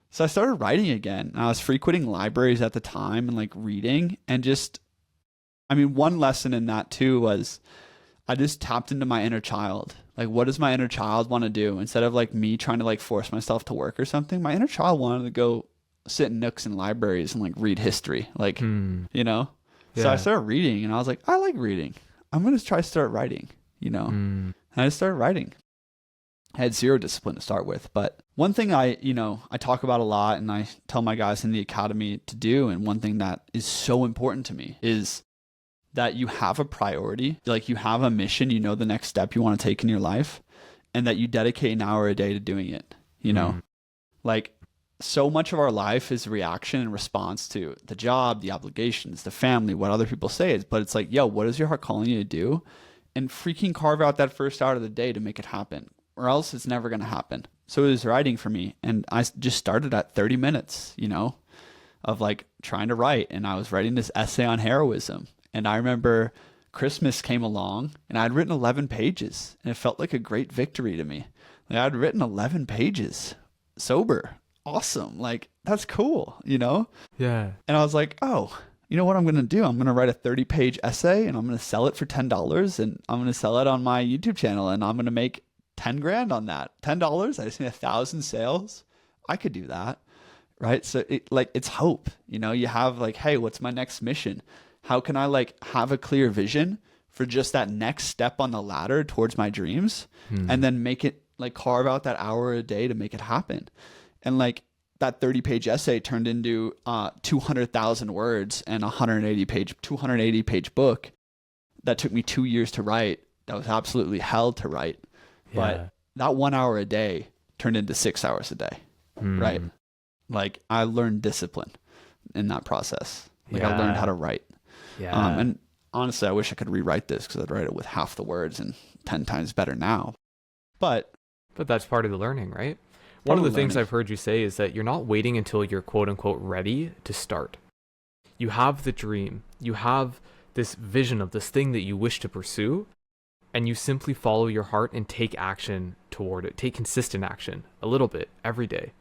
Speaker 1: So I started writing again, and I was frequenting libraries at the time and like reading, and just, I mean, one lesson in that too was I just tapped into my inner child. Like, what does my inner child want to do? Instead of like me trying to like force myself to work or something, my inner child wanted to go sit in nooks and libraries and like read history, like, you know? Yeah. So I started reading, and I was like, I like reading. I'm going to try to start writing, you know? And I just started writing. I had zero discipline to start with, but one thing I talk about a lot, and I tell my guys in the academy to do, and one thing that is so important to me is that you have a priority, like you have a mission, you know, the next step you want to take in your life, and that you dedicate an hour a day to doing it, you know? Like, so much of our life is reaction and response to the job, the obligations, the family, what other people say. But it's like, yo, what is your heart calling you to do? And freaking carve out that first hour of the day to make it happen, or else it's never going to happen. So it was writing for me. And I just started at 30 minutes, you know, of like trying to write. And I was writing this essay on heroism. And I remember Christmas came along and I'd written 11 pages and it felt like a great victory to me. Like I'd written 11 pages sober. Awesome. Like that's cool, you know?
Speaker 2: Yeah.
Speaker 1: And I was like, oh, you know what I'm going to do? I'm going to write a 30-page essay and I'm going to sell it for $10 and I'm going to sell it on my YouTube channel and I'm going to make 10 grand on that. $10. I just need 1,000 sales. I could do that. Right. So it's hope, you know, you have like, hey, what's my next mission? How can I like have a clear vision for just that next step on the ladder towards my dreams and then make it like carve out that hour a day to make it happen. And like that 30-page essay turned into 200,000 words and 280 page book that took me 2 years to write. That was absolutely hell to write. Yeah. But that 1 hour a day turned into 6 hours a day. Right. Like I learned discipline in that process. Like I learned how to write. Yeah. And honestly, I wish I could rewrite this because I'd write it with half the words and 10 times better now. But
Speaker 2: that's part of the learning, right? One of the things I've heard you say is that you're not waiting until you're quote unquote ready to start. You have the dream, you have this vision of this thing that you wish to pursue, and you simply follow your heart and take action toward it. Take consistent action a little bit every day.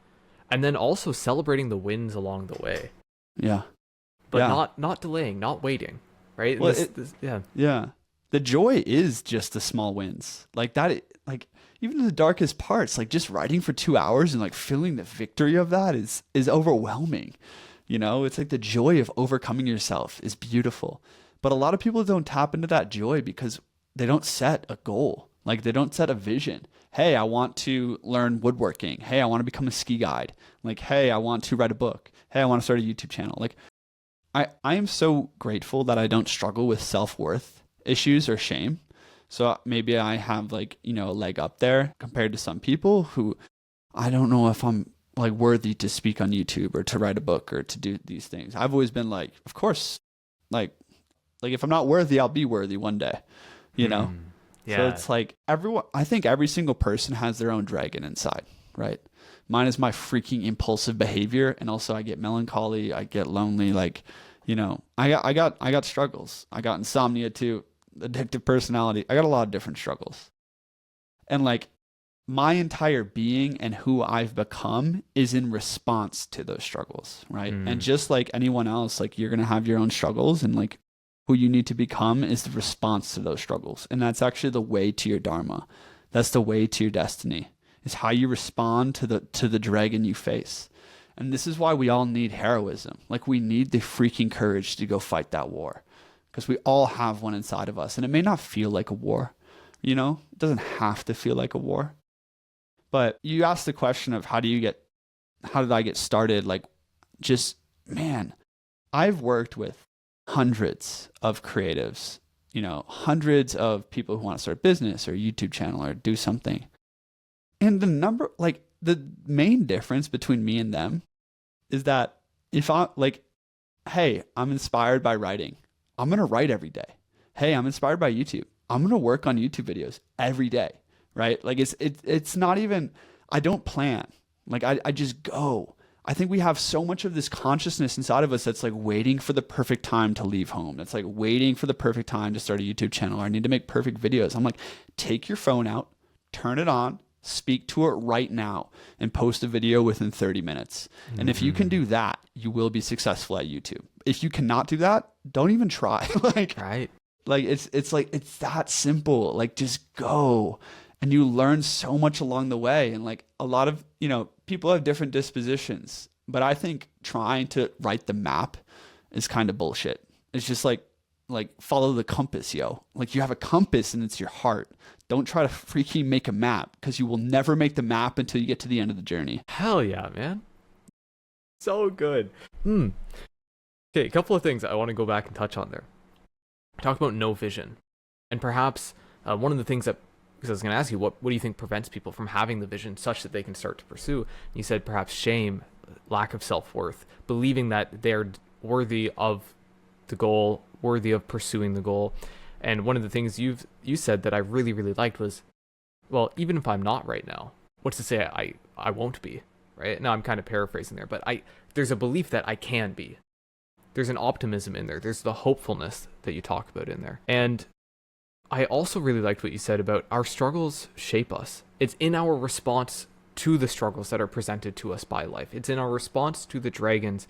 Speaker 2: And then also celebrating the wins along the way.
Speaker 1: Yeah.
Speaker 2: But not delaying, not waiting, right?
Speaker 1: Well, Yeah. The joy is just the small wins. Like that, like even in the darkest parts, like just writing for 2 hours and like feeling the victory of that is overwhelming. You know, it's like the joy of overcoming yourself is beautiful. But a lot of people don't tap into that joy because they don't set a goal. Like they don't set a vision. Hey, I want to learn woodworking. Hey, I want to become a ski guide. Like, hey, I want to write a book. Hey, I want to start a YouTube channel. Like I am so grateful that I don't struggle with self-worth issues or shame. So maybe I have like, you know, a leg up there compared to some people who I don't know if I'm like worthy to speak on YouTube or to write a book or to do these things. I've always been like, of course, like if I'm not worthy, I'll be worthy one day, you know? Yeah. So it's like I think every single person has their own dragon inside, right? Mine is my freaking impulsive behavior. And also I get melancholy. I get lonely. Like, you know, I got struggles. I got insomnia too, addictive personality. I got a lot of different struggles. And like my entire being and who I've become is in response to those struggles, right? And just like anyone else, like you're going to have your own struggles and like who you need to become is the response to those struggles. And that's actually the way to your dharma. That's the way to your destiny. Is how you respond to the dragon you face. And this is why we all need heroism. Like we need the freaking courage to go fight that war. Because we all have one inside of us. And it may not feel like a war. You know, it doesn't have to feel like a war. But you asked the question of how did I get started? Like just, man, I've worked with hundreds of creatives, you know, hundreds of people who want to start a business or a YouTube channel or do something. And the main difference between me and them is that if I like, hey, I'm inspired by writing, I'm going to write every day. Hey, I'm inspired by YouTube. I'm going to work on YouTube videos every day, right? Like it's not even, I don't plan. Like I just go. I think we have so much of this consciousness inside of us that's like waiting for the perfect time to leave home. That's like waiting for the perfect time to start a YouTube channel. Or I need to make perfect videos. I'm like, take your phone out, turn it on, speak to it right now and post a video within 30 minutes. And if you can do that, you will be successful at YouTube. If you cannot do that, don't even try. It's that simple. Like just go. And you learn so much along the way. And like a lot of, you know, people have different dispositions, but I think trying to write the map is kind of bullshit. It's just like follow the compass, yo. Like you have a compass and it's your heart. Don't try to freaking make a map because you will never make the map until you get to the end of the journey.
Speaker 2: Hell yeah, man. So good. Okay, a couple of things I want to go back and touch on there. Talk about no vision. And perhaps one of the things that, because I was going to ask you, what do you think prevents people from having the vision such that they can start to pursue? And you said perhaps shame, lack of self-worth, believing that they're worthy of the goal, worthy of pursuing the goal. And one of the things you said that I really, really liked was, well, even if I'm not right now, what's to say I won't be, right? Now I'm kind of paraphrasing there, but there's a belief that I can be. There's an optimism in there. There's the hopefulness that you talk about in there. And I also really liked what you said about our struggles shape us. It's in our response to the struggles that are presented to us by life. It's in our response to the dragons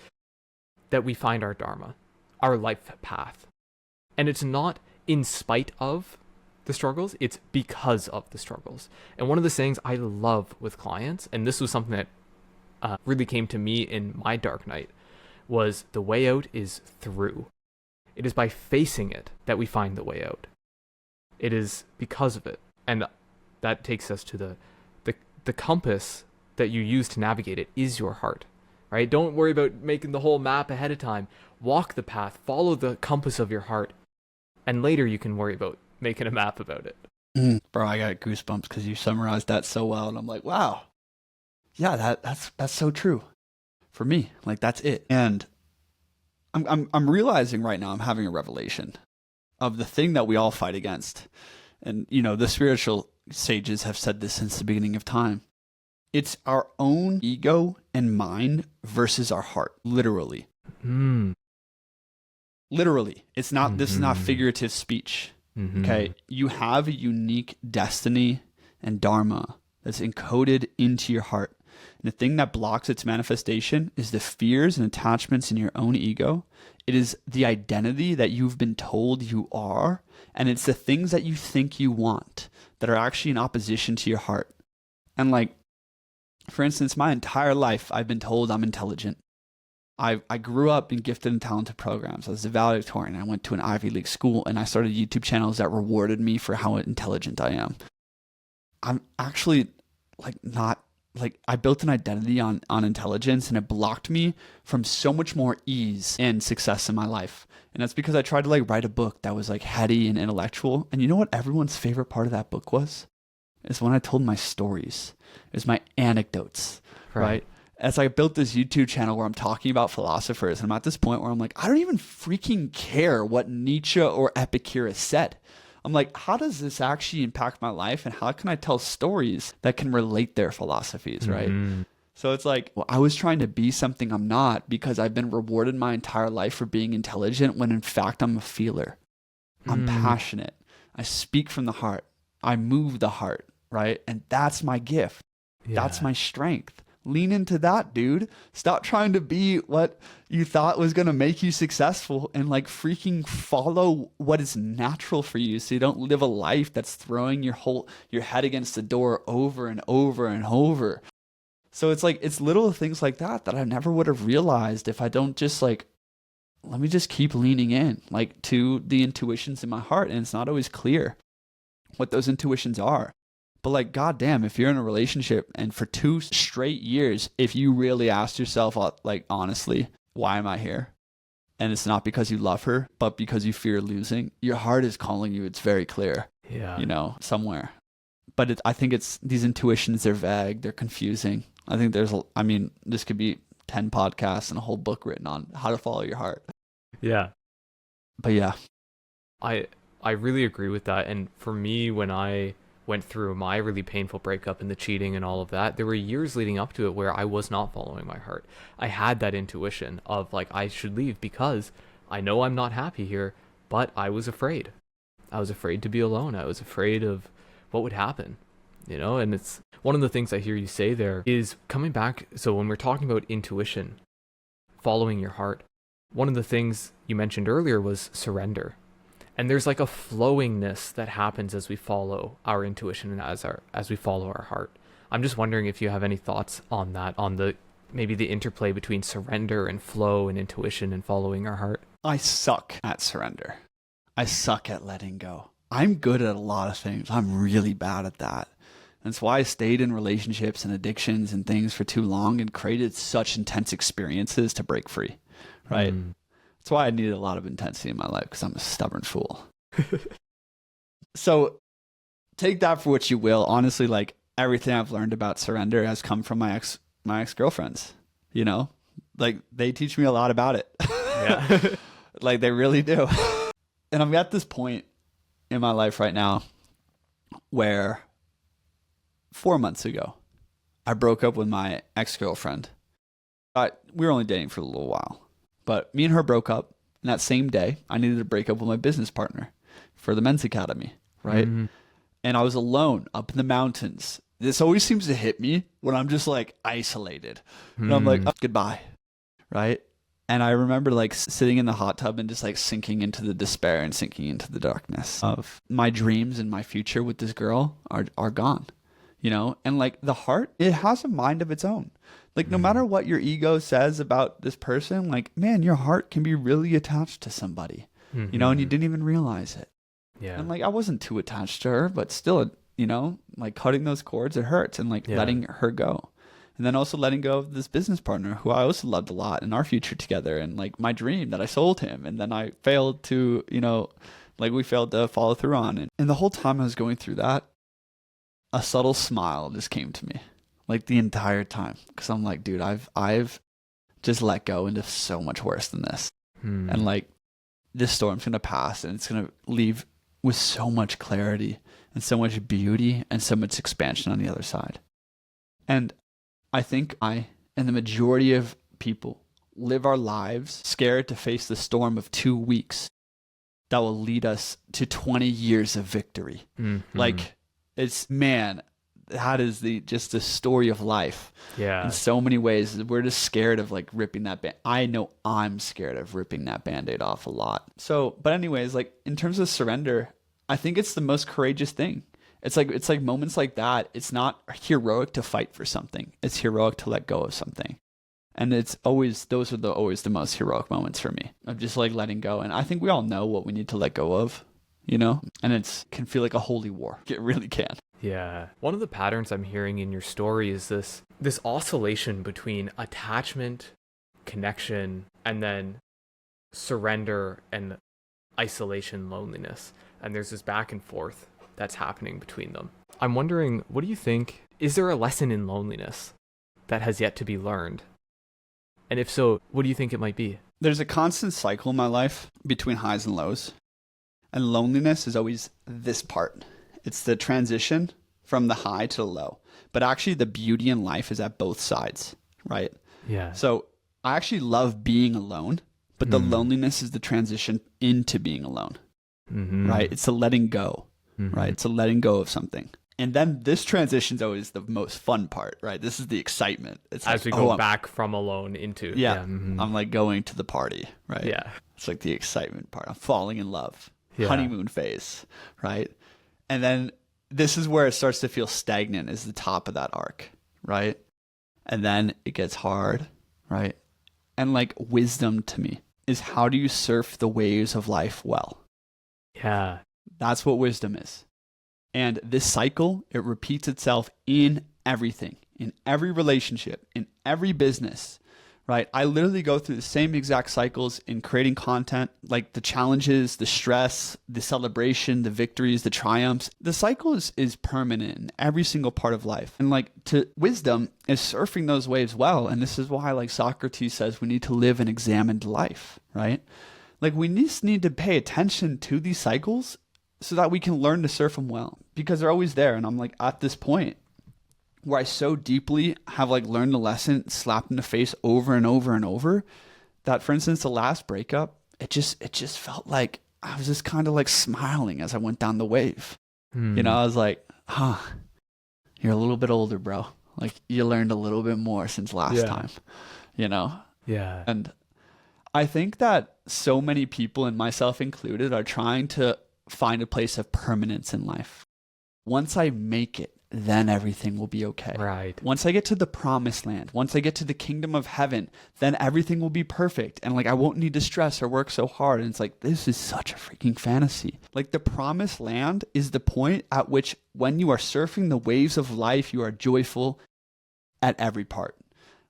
Speaker 2: that we find our dharma, our life path. And it's not in spite of the struggles, it's because of the struggles. And one of the things I love with clients, and this was something that really came to me in my dark night, was the way out is through. It is by facing it that we find the way out. It is because of it. And that takes us to the compass that you use to navigate it is your heart, right? Don't worry about making the whole map ahead of time. Walk the path, follow the compass of your heart, and later you can worry about making a map about it.
Speaker 1: Bro, I got goosebumps because you summarized that so well, and I'm like, wow, yeah, that's so true for me. Like, that's it. And I'm realizing right now I'm having a revelation of the thing that we all fight against. And the spiritual sages have said this since the beginning of time. It's our own ego and mind versus our heart, literally. Literally. It's not, this is not figurative speech. Okay. You have a unique destiny and dharma that's encoded into your heart. And the thing that blocks its manifestation is the fears and attachments in your own ego. It is the identity that you've been told you are. And it's the things that you think you want that are actually in opposition to your heart. And like, for instance, my entire life, I've been told I'm intelligent. I grew up in gifted and talented programs. I was a valedictorian. I went to an Ivy League school, and I started YouTube channels that rewarded me for how intelligent I am. I'm actually I built an identity on intelligence, and it blocked me from so much more ease and success in my life. And that's because I tried to write a book that was heady and intellectual. And you know what everyone's favorite part of that book was? Is when I told my stories. It was my anecdotes, right? As I built this YouTube channel where I'm talking about philosophers, and I'm at this point where I'm like, I don't even freaking care what Nietzsche or Epicurus said. I'm like, how does this actually impact my life? And how can I tell stories that can relate their philosophies, right? So it's like, well, I was trying to be something I'm not because I've been rewarded my entire life for being intelligent when in fact I'm a feeler. I'm passionate. I speak from the heart. I move the heart, right? And that's my gift. Yeah. That's my strength. Lean into that, dude. Stop trying to be what you thought was going to make you successful and freaking follow what is natural for you so you don't live a life that's throwing your head against the door over and over and over. So it's little things like that I never would have realized if I don't just let me just keep leaning in to the intuitions in my heart. And it's not always clear what those intuitions are. But goddamn, if you're in a relationship and for 2 straight years, if you really ask yourself, honestly, why am I here? And it's not because you love her, but because you fear losing, your heart is calling you. It's very clear, somewhere. But I think it's these intuitions, they're vague, they're confusing. I think this could be 10 podcasts and a whole book written on how to follow your heart.
Speaker 2: Yeah.
Speaker 1: But yeah.
Speaker 2: I really agree with that. And for me, when I went through my really painful breakup and the cheating and all of that, there were years leading up to it where I was not following my heart. I had that intuition of I should leave because I know I'm not happy here, but I was afraid. I was afraid to be alone. I was afraid of what would happen, and it's one of the things I hear you say there is coming back. So when we're talking about intuition, following your heart, one of the things you mentioned earlier was surrender. And there's a flowingness that happens as we follow our intuition and as we follow our heart. I'm just wondering if you have any thoughts on that, on maybe the interplay between surrender and flow and intuition and following our heart.
Speaker 1: I suck at surrender. I suck at letting go. I'm good at a lot of things. I'm really bad at that. That's why I stayed in relationships and addictions and things for too long and created such intense experiences to break free, right? That's why I needed a lot of intensity in my life, because I'm a stubborn fool. So take that for what you will. Honestly, everything I've learned about surrender has come from my ex-girlfriends, they teach me a lot about it. Yeah. They really do. And I'm at this point in my life right now where 4 months ago, I broke up with my ex-girlfriend. We were only dating for a little while. But me and her broke up. And that same day, I needed to break up with my business partner for the men's academy, right?
Speaker 2: Mm-hmm.
Speaker 1: And I was alone up in the mountains. This always seems to hit me when I'm just like isolated. And I'm like, oh, goodbye, right? And I remember like sitting in the hot tub and just like sinking into the despair and sinking into the darkness of my dreams and my future with this girl are gone, you know? And like the heart, it has a mind of its own. Like no matter what your ego says about this person, like, man, your heart can be really attached to somebody, you know, and you didn't even realize it.
Speaker 2: Yeah.
Speaker 1: And like I wasn't too attached to her, but still, you know, like cutting those cords, it hurts, and like letting her go. And then also letting go of this business partner who I also loved a lot, and our future together, and like my dream that I sold him, and then I failed to, you know, like we failed to follow through on. And the whole time I was going through that, a subtle smile just came to me. Like the entire time, because I'm like, dude, I've just let go into so much worse than this, and like this storm's gonna pass, and it's gonna leave with so much clarity and so much beauty and so much expansion on the other side. And I think I and the majority of people live our lives scared to face the storm of 2 weeks that will lead us to 20 years of victory. Like it's, man, that is just the story of life.
Speaker 2: Yeah.
Speaker 1: In so many ways, we're just scared of like ripping that I know I'm scared of ripping that Band-Aid off a lot. So, but anyways, like in terms of surrender, I think it's the most courageous thing. It's like moments like that. It's not heroic to fight for something. It's heroic to let go of something. And it's always, those are always the most heroic moments for me, of just like letting go. And I think we all know what we need to let go of, you know, and it can feel like a holy war. It really can.
Speaker 2: Yeah. One of the patterns I'm hearing in your story is this oscillation between attachment, connection, and then surrender and isolation, loneliness. And there's this back and forth that's happening between them. I'm wondering, what do you think? Is there a lesson in loneliness that has yet to be learned? And if so, what do you think it might be?
Speaker 1: There's a constant cycle in my life between highs and lows. And loneliness is always this part. It's the transition from the high to the low. But actually the beauty in life is at both sides, right?
Speaker 2: Yeah.
Speaker 1: So I actually love being alone, but the loneliness is the transition into being alone, right? It's a letting go, right? It's a letting go of something. And then this transition is always the most fun part, right? This is the excitement. It's
Speaker 2: as
Speaker 1: like,
Speaker 2: we go back from alone into.
Speaker 1: Yeah. I'm like going to the party, right?
Speaker 2: Yeah.
Speaker 1: It's like the excitement part. I'm falling in love.
Speaker 2: Yeah.
Speaker 1: Honeymoon phase, right? And then this is where it starts to feel stagnant, is the top of that arc, right? And then it gets hard, right? And like wisdom to me is, how do you surf the waves of life well?
Speaker 2: Yeah.
Speaker 1: That's what wisdom is. And this cycle, it repeats itself in everything, in every relationship, in every business, right? I literally go through the same exact cycles in creating content, like the challenges, the stress, the celebration, the victories, the triumphs. The cycle is permanent in every single part of life. And like wisdom is surfing those waves well. And this is why like Socrates says we need to live an examined life, right? Like we just need to pay attention to these cycles so that we can learn to surf them well, because they're always there. And I'm like at this point where I so deeply have like learned the lesson, slapped in the face over and over and over, that for instance, the last breakup, it just felt like I was just kind of like smiling as I went down the wave. You know, I was like, you're a little bit older, bro. Like you learned a little bit more since last time, you know?
Speaker 2: Yeah.
Speaker 1: And I think that so many people, and myself included, are trying to find a place of permanence in life. Once I make it, then everything will be okay.
Speaker 2: Right.
Speaker 1: Once I get to the promised land, once I get to the kingdom of heaven, then everything will be perfect. And like, I won't need to stress or work so hard. And it's like, this is such a freaking fantasy. Like the promised land is the point at which when you are surfing the waves of life, you are joyful at every part.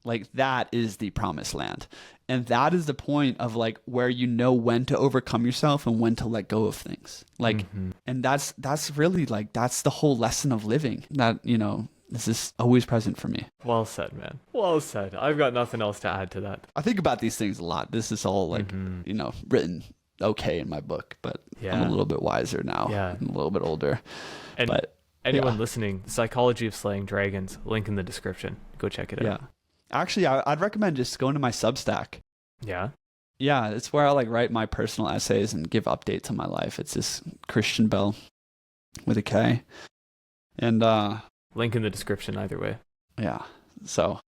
Speaker 1: Like that is the promised land. And that is the point of like where you know when to overcome yourself and when to let go of things. Like, and that's really like, that's the whole lesson of living, that, you know, this is always present for me.
Speaker 2: Well said, man. Well said. I've got nothing else to add to that.
Speaker 1: I think about these things a lot. This is all like, you know, written okay in my book, but I'm a little bit wiser now.
Speaker 2: Yeah.
Speaker 1: I'm a little bit older.
Speaker 2: And
Speaker 1: but
Speaker 2: anyone listening, Psychology of Slaying Dragons, link in the description. Go check it out.
Speaker 1: Yeah. Actually, I'd recommend just going to my Substack.
Speaker 2: Yeah.
Speaker 1: Yeah, it's where I like write my personal essays and give updates on my life. It's this Kristian Bell with a K. And
Speaker 2: link in the description either way.
Speaker 1: Yeah. So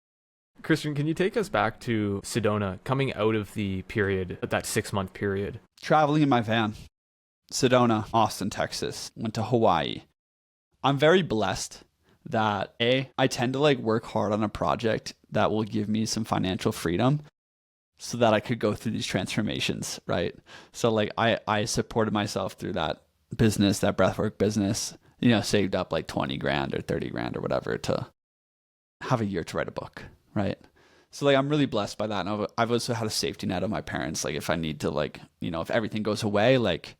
Speaker 2: Kristian, can you take us back to Sedona, coming out of the period, that 6-month period?
Speaker 1: Traveling in my van, Sedona, Austin, Texas, went to Hawaii. I'm very blessed that I tend to like work hard on a project that will give me some financial freedom so that I could go through these transformations, right? So like I supported myself through that business, that breathwork business, saved up like 20 grand or 30 grand or whatever to have a year to write a book, right? So like I'm really blessed by that. And I've also had a safety net of my parents. Like if I need to like, if everything goes away, like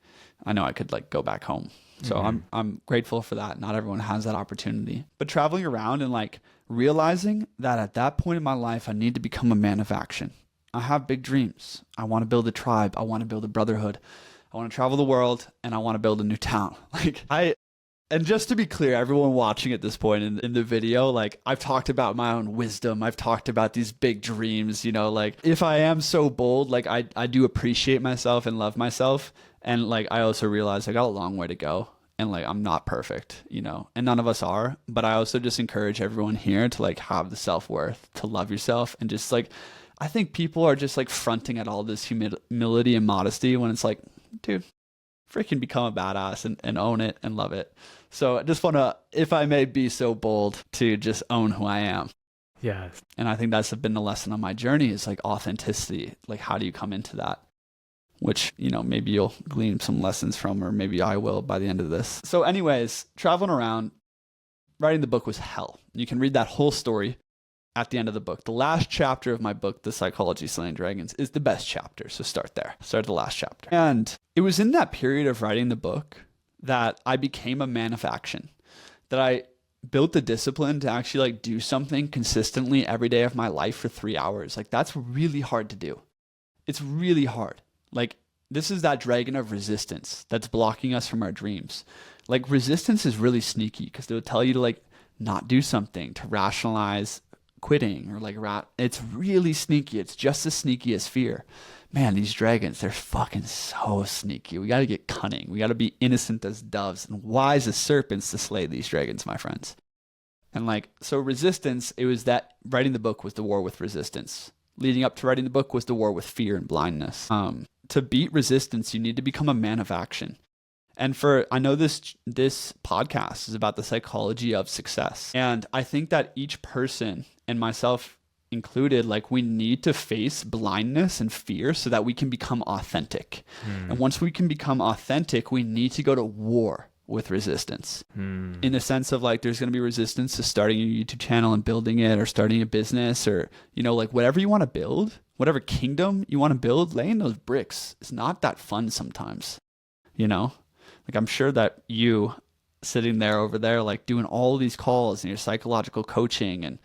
Speaker 1: I know I could like go back home. So I'm grateful for that. Not everyone has that opportunity. But traveling around and like realizing that at that point in my life, I need to become a man of action. I have big dreams. I want to build a tribe. I want to build a brotherhood. I want to travel the world and I want to build a new town. And just to be clear, everyone watching at this point in the video, like I've talked about my own wisdom. I've talked about these big dreams, like if I am so bold, like I do appreciate myself and love myself. And like, I also realize I got a long way to go and like, I'm not perfect, and none of us are, but I also just encourage everyone here to like have the self-worth, to love yourself. And just like, I think people are just like fronting at all this humility and modesty when it's like, dude, freaking become a badass and own it and love it. So I just want to, if I may be so bold, to just own who I am.
Speaker 2: Yeah.
Speaker 1: And I think that's been the lesson on my journey is like authenticity. Like, how do you come into that? Which, maybe you'll glean some lessons from, or maybe I will by the end of this. So anyways, traveling around, writing the book was hell. You can read that whole story at the end of the book. The last chapter of my book, The Psychology of Slaying Dragons, is the best chapter. So start there. Start the last chapter. And it was in that period of writing the book that I became a man of action, that I built the discipline to actually like do something consistently every day of my life for 3 hours. Like that's really hard to do. It's really hard. Like this is that dragon of resistance that's blocking us from our dreams. Like resistance is really sneaky because they'll tell you to like not do something, to rationalize quitting, or like it's really sneaky. It's just as sneaky as fear. Man, these dragons, they're fucking so sneaky. We got to get cunning. We got to be innocent as doves and wise as serpents to slay these dragons, my friends. And like, so resistance, it was that writing the book was the war with resistance. Leading up to writing the book was the war with fear and blindness. To beat resistance, you need to become a man of action. And I know this podcast is about the psychology of success. And I think that each person, and myself included, like we need to face blindness and fear so that we can become authentic. And once we can become authentic, we need to go to war with resistance. In the sense of like, there's going to be resistance to starting a YouTube channel and building it, or starting a business, or, like whatever you want to build, whatever kingdom you want to build, laying those bricks is not that fun sometimes, like I'm sure that you sitting there over there, like doing all these calls and your psychological coaching, and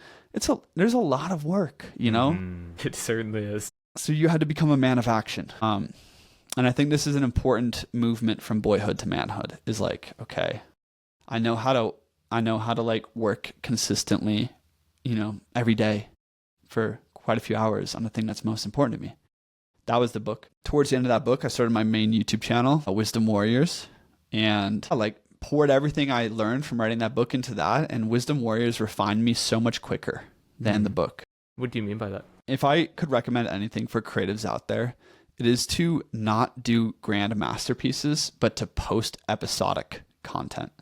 Speaker 1: there's a lot of work,
Speaker 2: It certainly is. So
Speaker 1: you had to become a man of action. And I think this is an important movement from boyhood to manhood, is like, okay, I know how to like work consistently, every day for quite a few hours on the thing that's most important to me. That was the book. Towards the end of that book, I started my main YouTube channel, Wisdom Warriors, and I like poured everything I learned from writing that book into that, and Wisdom Warriors refined me so much quicker than the book.
Speaker 2: What do you mean by that?
Speaker 1: If I could recommend anything for creatives out there, it is to not do grand masterpieces, but to post episodic content.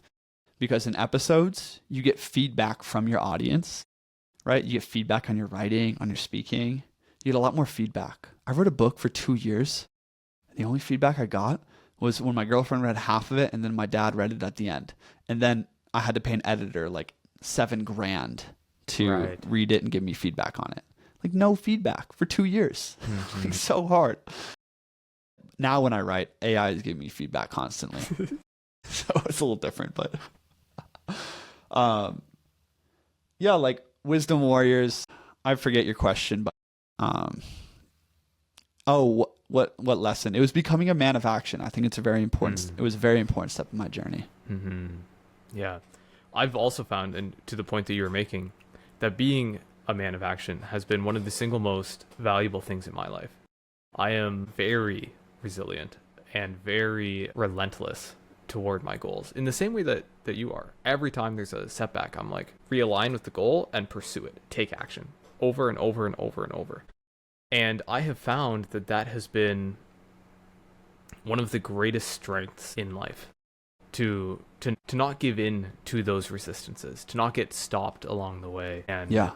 Speaker 1: Because in episodes, you get feedback from your audience, right? You get feedback on your writing, on your speaking. You get a lot more feedback. I wrote a book for 2 years. And the only feedback I got was when my girlfriend read half of it, and then my dad read it at the end. And then I had to pay an editor like $7,000 to read it and give me feedback on it. Like no feedback for 2 years. Like so hard. Now when I write, AI is giving me feedback constantly. So it's a little different, but yeah, like Wisdom Warriors. I forget your question, but what lesson? It was becoming a man of action. I think it's a very important. It was a very important step in my journey.
Speaker 2: Yeah, I've also found, and to the point that you were making, that being a man of action has been one of the single most valuable things in my life. I am very resilient and very relentless toward my goals in the same way that you are. Every time there's a setback, I'm like, realign with the goal and pursue it. Take action over and over and over and over. And I have found that that has been one of the greatest strengths in life, to not give in to those resistances, to not get stopped along the way. And yeah,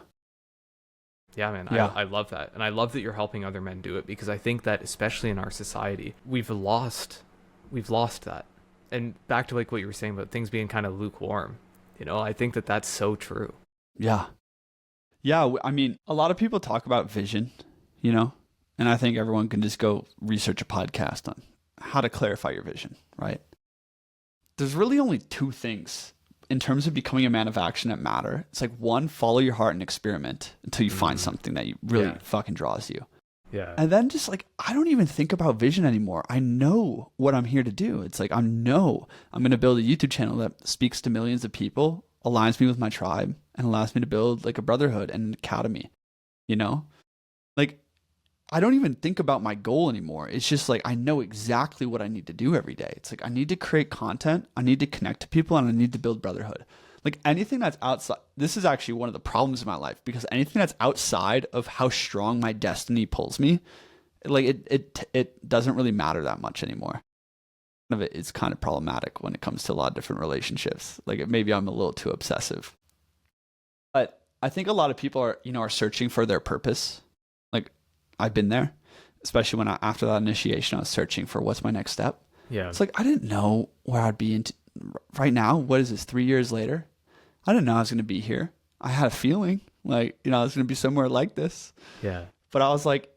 Speaker 2: man, yeah. I love that. And I love that you're helping other men do it, because I think that especially in our society, we've lost that. And back to like what you were saying about things being kind of lukewarm, you know, I think that that's so true.
Speaker 1: Yeah. Yeah. I mean, a lot of people talk about vision, you know, and I think everyone can just go research a podcast on how to clarify your vision, right? There's really only two things in terms of becoming a man of action that matter. It's like, one, follow your heart and experiment until you find something that you really fucking draws you.
Speaker 2: Yeah.
Speaker 1: And then just like, I don't even think about vision anymore. I know what I'm here to do. It's like, I know I'm going to build a YouTube channel that speaks to millions of people, aligns me with my tribe, and allows me to build like a brotherhood and an academy, you know? Like, I don't even think about my goal anymore. It's just like, I know exactly what I need to do every day. It's like, I need to create content, I need to connect to people, and I need to build brotherhood. Like, anything that's outside, this is actually one of the problems in my life, because anything that's outside of how strong my destiny pulls me, like it doesn't really matter that much anymore. Of it is kind of problematic when it comes to a lot of different relationships. Like, maybe I'm a little too obsessive. But I think a lot of people are searching for their purpose. Like, I've been there, especially when after that initiation, I was searching for what's my next step.
Speaker 2: Yeah.
Speaker 1: It's like, I didn't know where I'd be right now. What is this, 3 years later? I didn't know I was going to be here. I had a feeling like, I was going to be somewhere like this.
Speaker 2: Yeah.
Speaker 1: But I was like,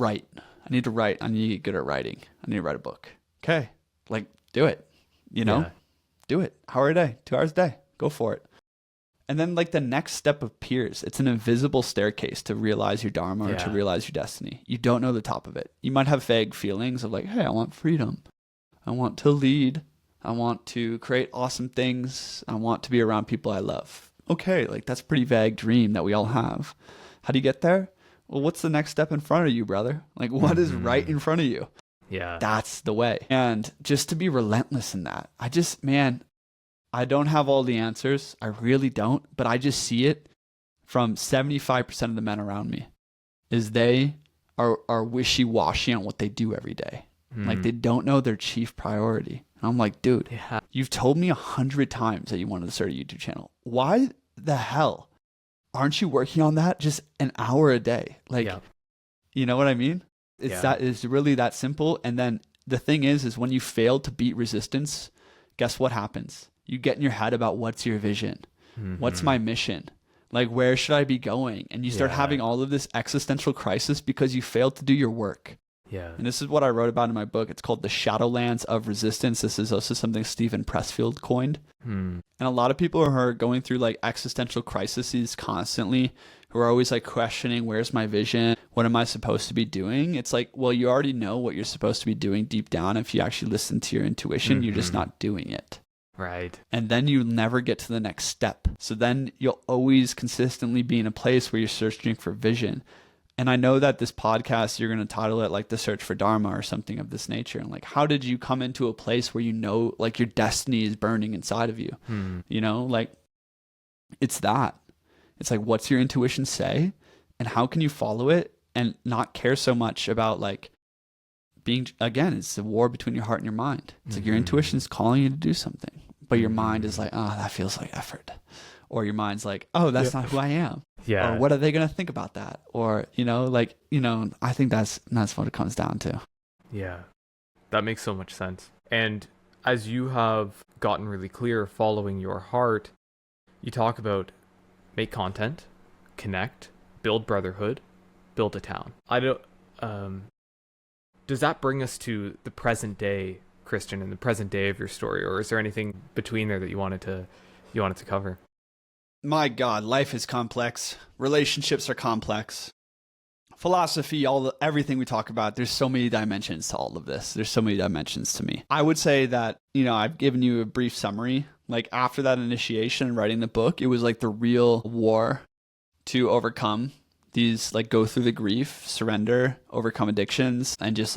Speaker 1: I need to write. I need to get good at writing. I need to write a book. Okay. Like, do it, do it. Hour a day, 2 hours a day, go for it. And then like the next step appears. It's an invisible staircase to realize your dharma or to realize your destiny. You don't know the top of it. You might have vague feelings of like, hey, I want freedom. I want to lead. I want to create awesome things. I want to be around people I love. Okay, like that's a pretty vague dream that we all have. How do you get there? Well, what's the next step in front of you, brother? Like, what is right in front of you?
Speaker 2: Yeah.
Speaker 1: That's the way. And just to be relentless in that. I don't have all the answers. I really don't. But I just see it from 75% of the men around me, is they are wishy-washy on what they do every day. Like, they don't know their chief priority. And I'm like, dude, you've told me 100 times that you wanted to start a YouTube channel. Why the hell aren't you working on that just an hour a day? Like, you know what I mean? It's really that simple. And then the thing is when you fail to beat resistance, guess what happens? You get in your head about what's your vision? What's my mission? Like, where should I be going? And you start having all of this existential crisis because you failed to do your work.
Speaker 2: Yeah.
Speaker 1: And this is what I wrote about in my book. It's called The Shadowlands of Resistance. This is also something Stephen Pressfield coined. And a lot of people who are going through like existential crises constantly, who are always like questioning, where's my vision? What am I supposed to be doing? It's like, well, you already know what you're supposed to be doing deep down. If you actually listen to your intuition, you're just not doing it.
Speaker 2: Right.
Speaker 1: And then you never get to the next step. So then you'll always consistently be in a place where you're searching for vision. And I know that this podcast, you're going to title it like The Search for Dharma or something of this nature. And like, how did you come into a place where you know like your destiny is burning inside of you? You know, like it's that. It's like, what's your intuition say? And how can you follow it and not care so much about like being, again, it's the war between your heart and your mind. It's like your intuition is calling you to do something, but your mind is like, oh, that feels like effort. Or your mind's like, oh, that's not who I am.
Speaker 2: Yeah.
Speaker 1: Or what are they going to think about that? Or, I think that's what it comes down to.
Speaker 2: Yeah. That makes so much sense. And as you have gotten really clear following your heart, you talk about make content, connect, build brotherhood, build a town. Does that bring us to the present day, Kristian, and the present day of your story? Or is there anything between there that you wanted to cover?
Speaker 1: My God, life is complex. Relationships are complex. Philosophy, everything we talk about, there's so many dimensions to all of this. There's so many dimensions to me. I would say that, I've given you a brief summary. Like after that initiation and writing the book, it was like the real war to overcome these, like, go through the grief, surrender, overcome addictions, and just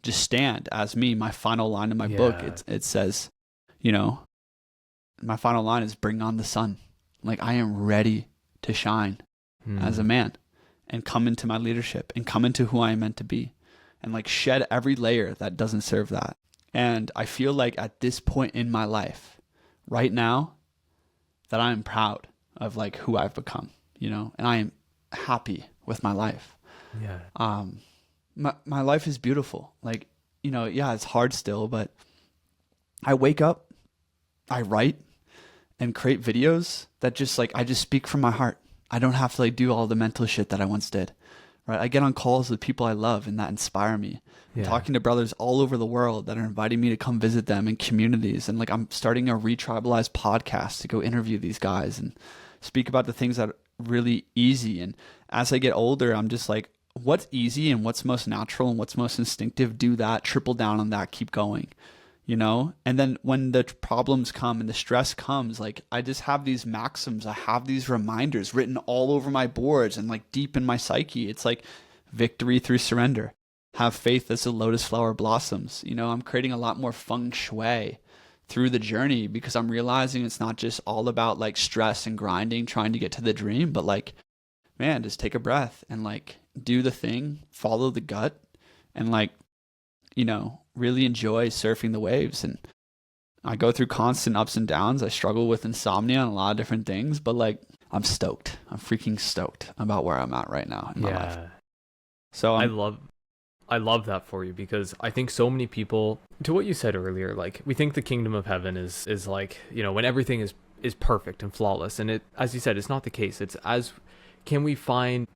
Speaker 1: stand as me. My final line in my book, it says, you know, my final line is bring on the sun. Like, I am ready to shine as a man and come into my leadership and come into who I am meant to be and, like, shed every layer that doesn't serve that. And I feel like at this point in my life right now that I am proud of, like, who I've become, you know, and I am happy with my life.
Speaker 2: Yeah.
Speaker 1: My life is beautiful. Like, you know, yeah, it's hard still, but I wake up, I write and create videos that just, like, I just speak from my heart. I don't have to, like, do all the mental shit that I once did, right? I get on calls with people I love and that inspire me. I'm talking to brothers all over the world that are inviting me to come visit them in communities. And, like, I'm starting a retribalized podcast to go interview these guys and speak about the things that are really easy. And as I get older, I'm just like, what's easy and what's most natural and what's most instinctive, do that, triple down on that, keep going, you know? And then when the problems come and the stress comes, like, I just have these maxims, I have these reminders written all over my boards and, like, deep in my psyche. It's like victory through surrender. Have faith as the lotus flower blossoms. You know, I'm creating a lot more feng shui through the journey because I'm realizing it's not just all about, like, stress and grinding, trying to get to the dream, but, like, man, just take a breath and, like, do the thing, follow the gut, and, like, you know, really enjoy surfing the waves. And I go through constant ups and downs. I struggle with insomnia and a lot of different things, but, like, I'm stoked. I'm freaking stoked about where I'm at right now in my life. So
Speaker 2: I love that for you, because I think so many people, to what you said earlier, like, we think the kingdom of heaven is like, you know, when everything is perfect and flawless. And it, as you said, it's not the case. It's can we find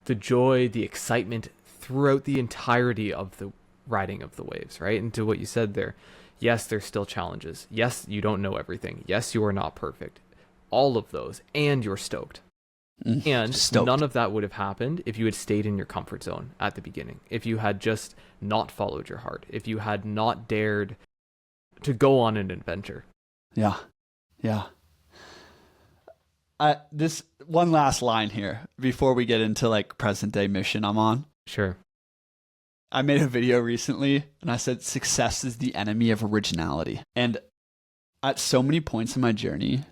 Speaker 2: the joy, the excitement throughout the entirety of the riding of the waves, right? And to what you said there, yes, there's still challenges. Yes, you don't know everything. Yes, you are not perfect. All of those, and you're stoked. And none of that would have happened if you had stayed in your comfort zone at the beginning. If you had just not followed your heart. If you had not dared to go on an adventure.
Speaker 1: Yeah. This one last line here before we get into, like, present day mission I'm on.
Speaker 2: Sure.
Speaker 1: I made a video recently and I said success is the enemy of originality. And at so many points in my journey,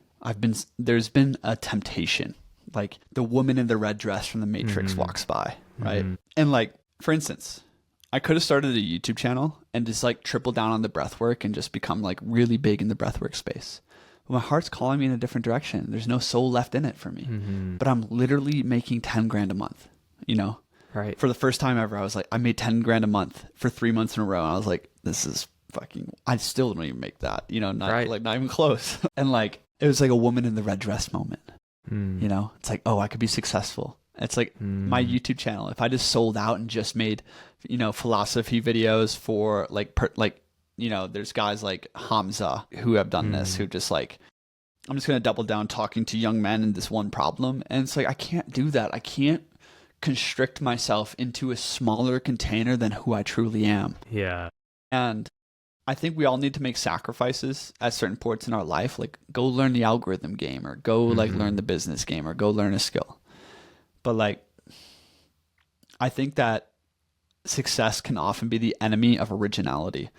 Speaker 1: there's been a temptation. Like, the woman in the red dress from the Matrix walks by, right? And, like, for instance, I could have started a YouTube channel and just, like, triple down on the breathwork and just become, like, really big in the breathwork space. But my heart's calling me in a different direction. There's no soul left in it for me. But I'm literally making 10 grand a month, you know?
Speaker 2: Right.
Speaker 1: For the first time ever, I was like, I made 10 grand a month for 3 months in a row. And I was like, this is fucking, I still don't even make that, you know, not even close. And, like, it was like a woman in the red dress moment. You know, it's like, oh, I could be successful. It's like my YouTube channel. If I just sold out and just made, you know, philosophy videos for, like, you know, there's guys like Hamza who have done this, who just, like, I'm just going to double down talking to young men in this one problem. And it's like, I can't do that. I can't constrict myself into a smaller container than who I truly am.
Speaker 2: Yeah.
Speaker 1: And I think we all need to make sacrifices at certain points in our life, like go learn the algorithm game or go like learn the business game or go learn a skill. But, like, I think that success can often be the enemy of originality.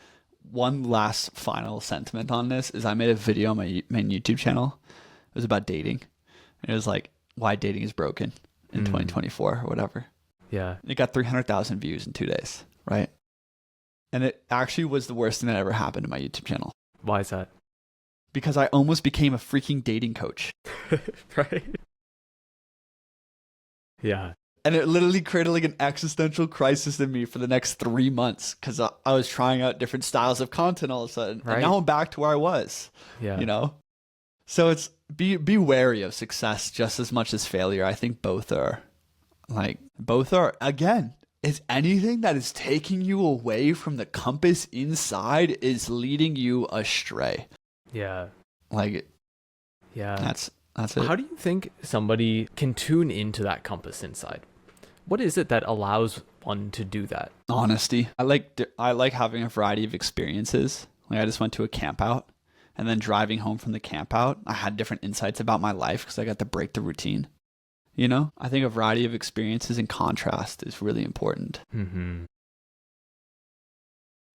Speaker 1: One last final sentiment on this is I made a video on my main YouTube channel. It was about dating. It was like why dating is broken in 2024 or whatever.
Speaker 2: Yeah.
Speaker 1: It got 300,000 views in 2 days, right? And it actually was the worst thing that ever happened to my YouTube channel.
Speaker 2: Why is that?
Speaker 1: Because I almost became a freaking dating coach.
Speaker 2: Right? Yeah.
Speaker 1: And it literally created, like, an existential crisis in me for the next 3 months because I was trying out different styles of content all of a sudden. Right. And now I'm back to where I was. Yeah. You know? So it's be wary of success just as much as failure. I think both are, again, it's anything that is taking you away from the compass inside is leading you astray.
Speaker 2: Yeah.
Speaker 1: Like,
Speaker 2: yeah.
Speaker 1: That's it.
Speaker 2: How do you think somebody can tune into that compass inside? What is it that allows one to do that?
Speaker 1: Honesty. I like having a variety of experiences. Like, I just went to a camp out, and then driving home from the camp out, I had different insights about my life because I got to break the routine. You know, I think a variety of experiences in contrast is really important.
Speaker 2: Mm-hmm.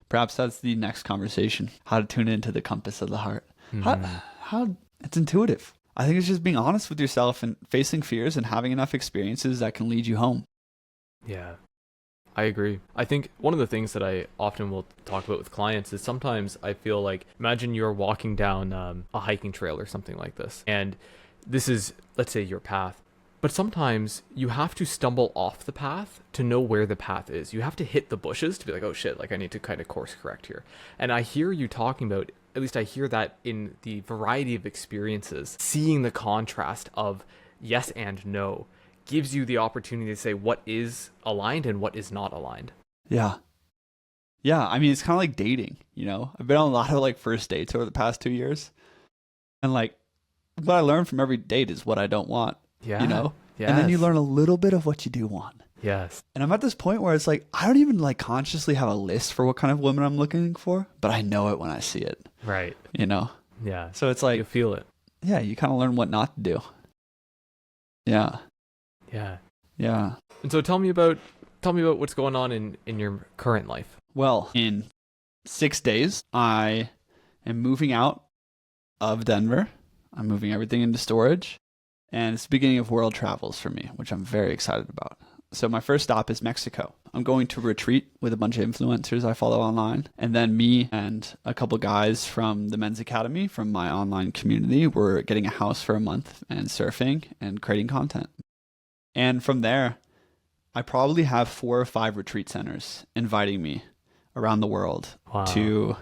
Speaker 1: Perhaps that's the next conversation, how to tune into the compass of the heart.
Speaker 2: Mm-hmm.
Speaker 1: How it's intuitive. I think it's just being honest with yourself and facing fears and having enough experiences that can lead you home.
Speaker 2: Yeah, I agree. I think one of the things that I often will talk about with clients is sometimes I feel like, imagine you're walking down a hiking trail or something like this, and this is, let's say, your path. But sometimes you have to stumble off the path to know where the path is. You have to hit the bushes to be like, oh shit, like I need to kind of course correct here. And I hear you talking about, at least I hear that in the variety of experiences, seeing the contrast of yes and no gives you the opportunity to say what is aligned and what is not aligned.
Speaker 1: Yeah. Yeah. I mean, it's kind of like dating, you know, I've been on a lot of like first dates over the past 2 years. And like what I learned from every date is what I don't want.
Speaker 2: Yeah.
Speaker 1: You know?
Speaker 2: Yes.
Speaker 1: And then you learn a little bit of what you do want.
Speaker 2: Yes.
Speaker 1: And I'm at this point where it's like, I don't even like consciously have a list for what kind of women I'm looking for, but I know it when I see it.
Speaker 2: Right.
Speaker 1: You know?
Speaker 2: Yeah.
Speaker 1: So it's like,
Speaker 2: you feel it.
Speaker 1: Yeah, you kind of learn what not to do. Yeah.
Speaker 2: Yeah.
Speaker 1: Yeah.
Speaker 2: And so tell me about what's going on in your current life.
Speaker 1: Well, in 6 days, I am moving out of Denver. I'm moving everything into storage. And it's the beginning of world travels for me, which I'm very excited about. So my first stop is Mexico. I'm going to retreat with a bunch of influencers I follow online. And then me and a couple guys from the Men's Academy, from my online community, we're getting a house for a month and surfing and creating content. And from there, I probably have 4 or 5 retreat centers inviting me around the world to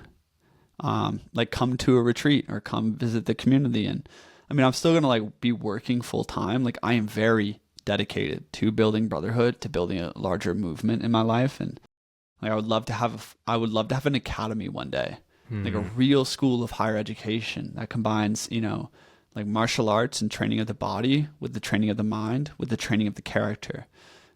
Speaker 1: like come to a retreat or come visit the community. And I mean, I'm still going to like be working full time. Like I am very dedicated to building brotherhood, to building a larger movement in my life. And like, I would love to have an academy one day, like a real school of higher education that combines, you know, like martial arts and training of the body with the training of the mind, with the training of the character.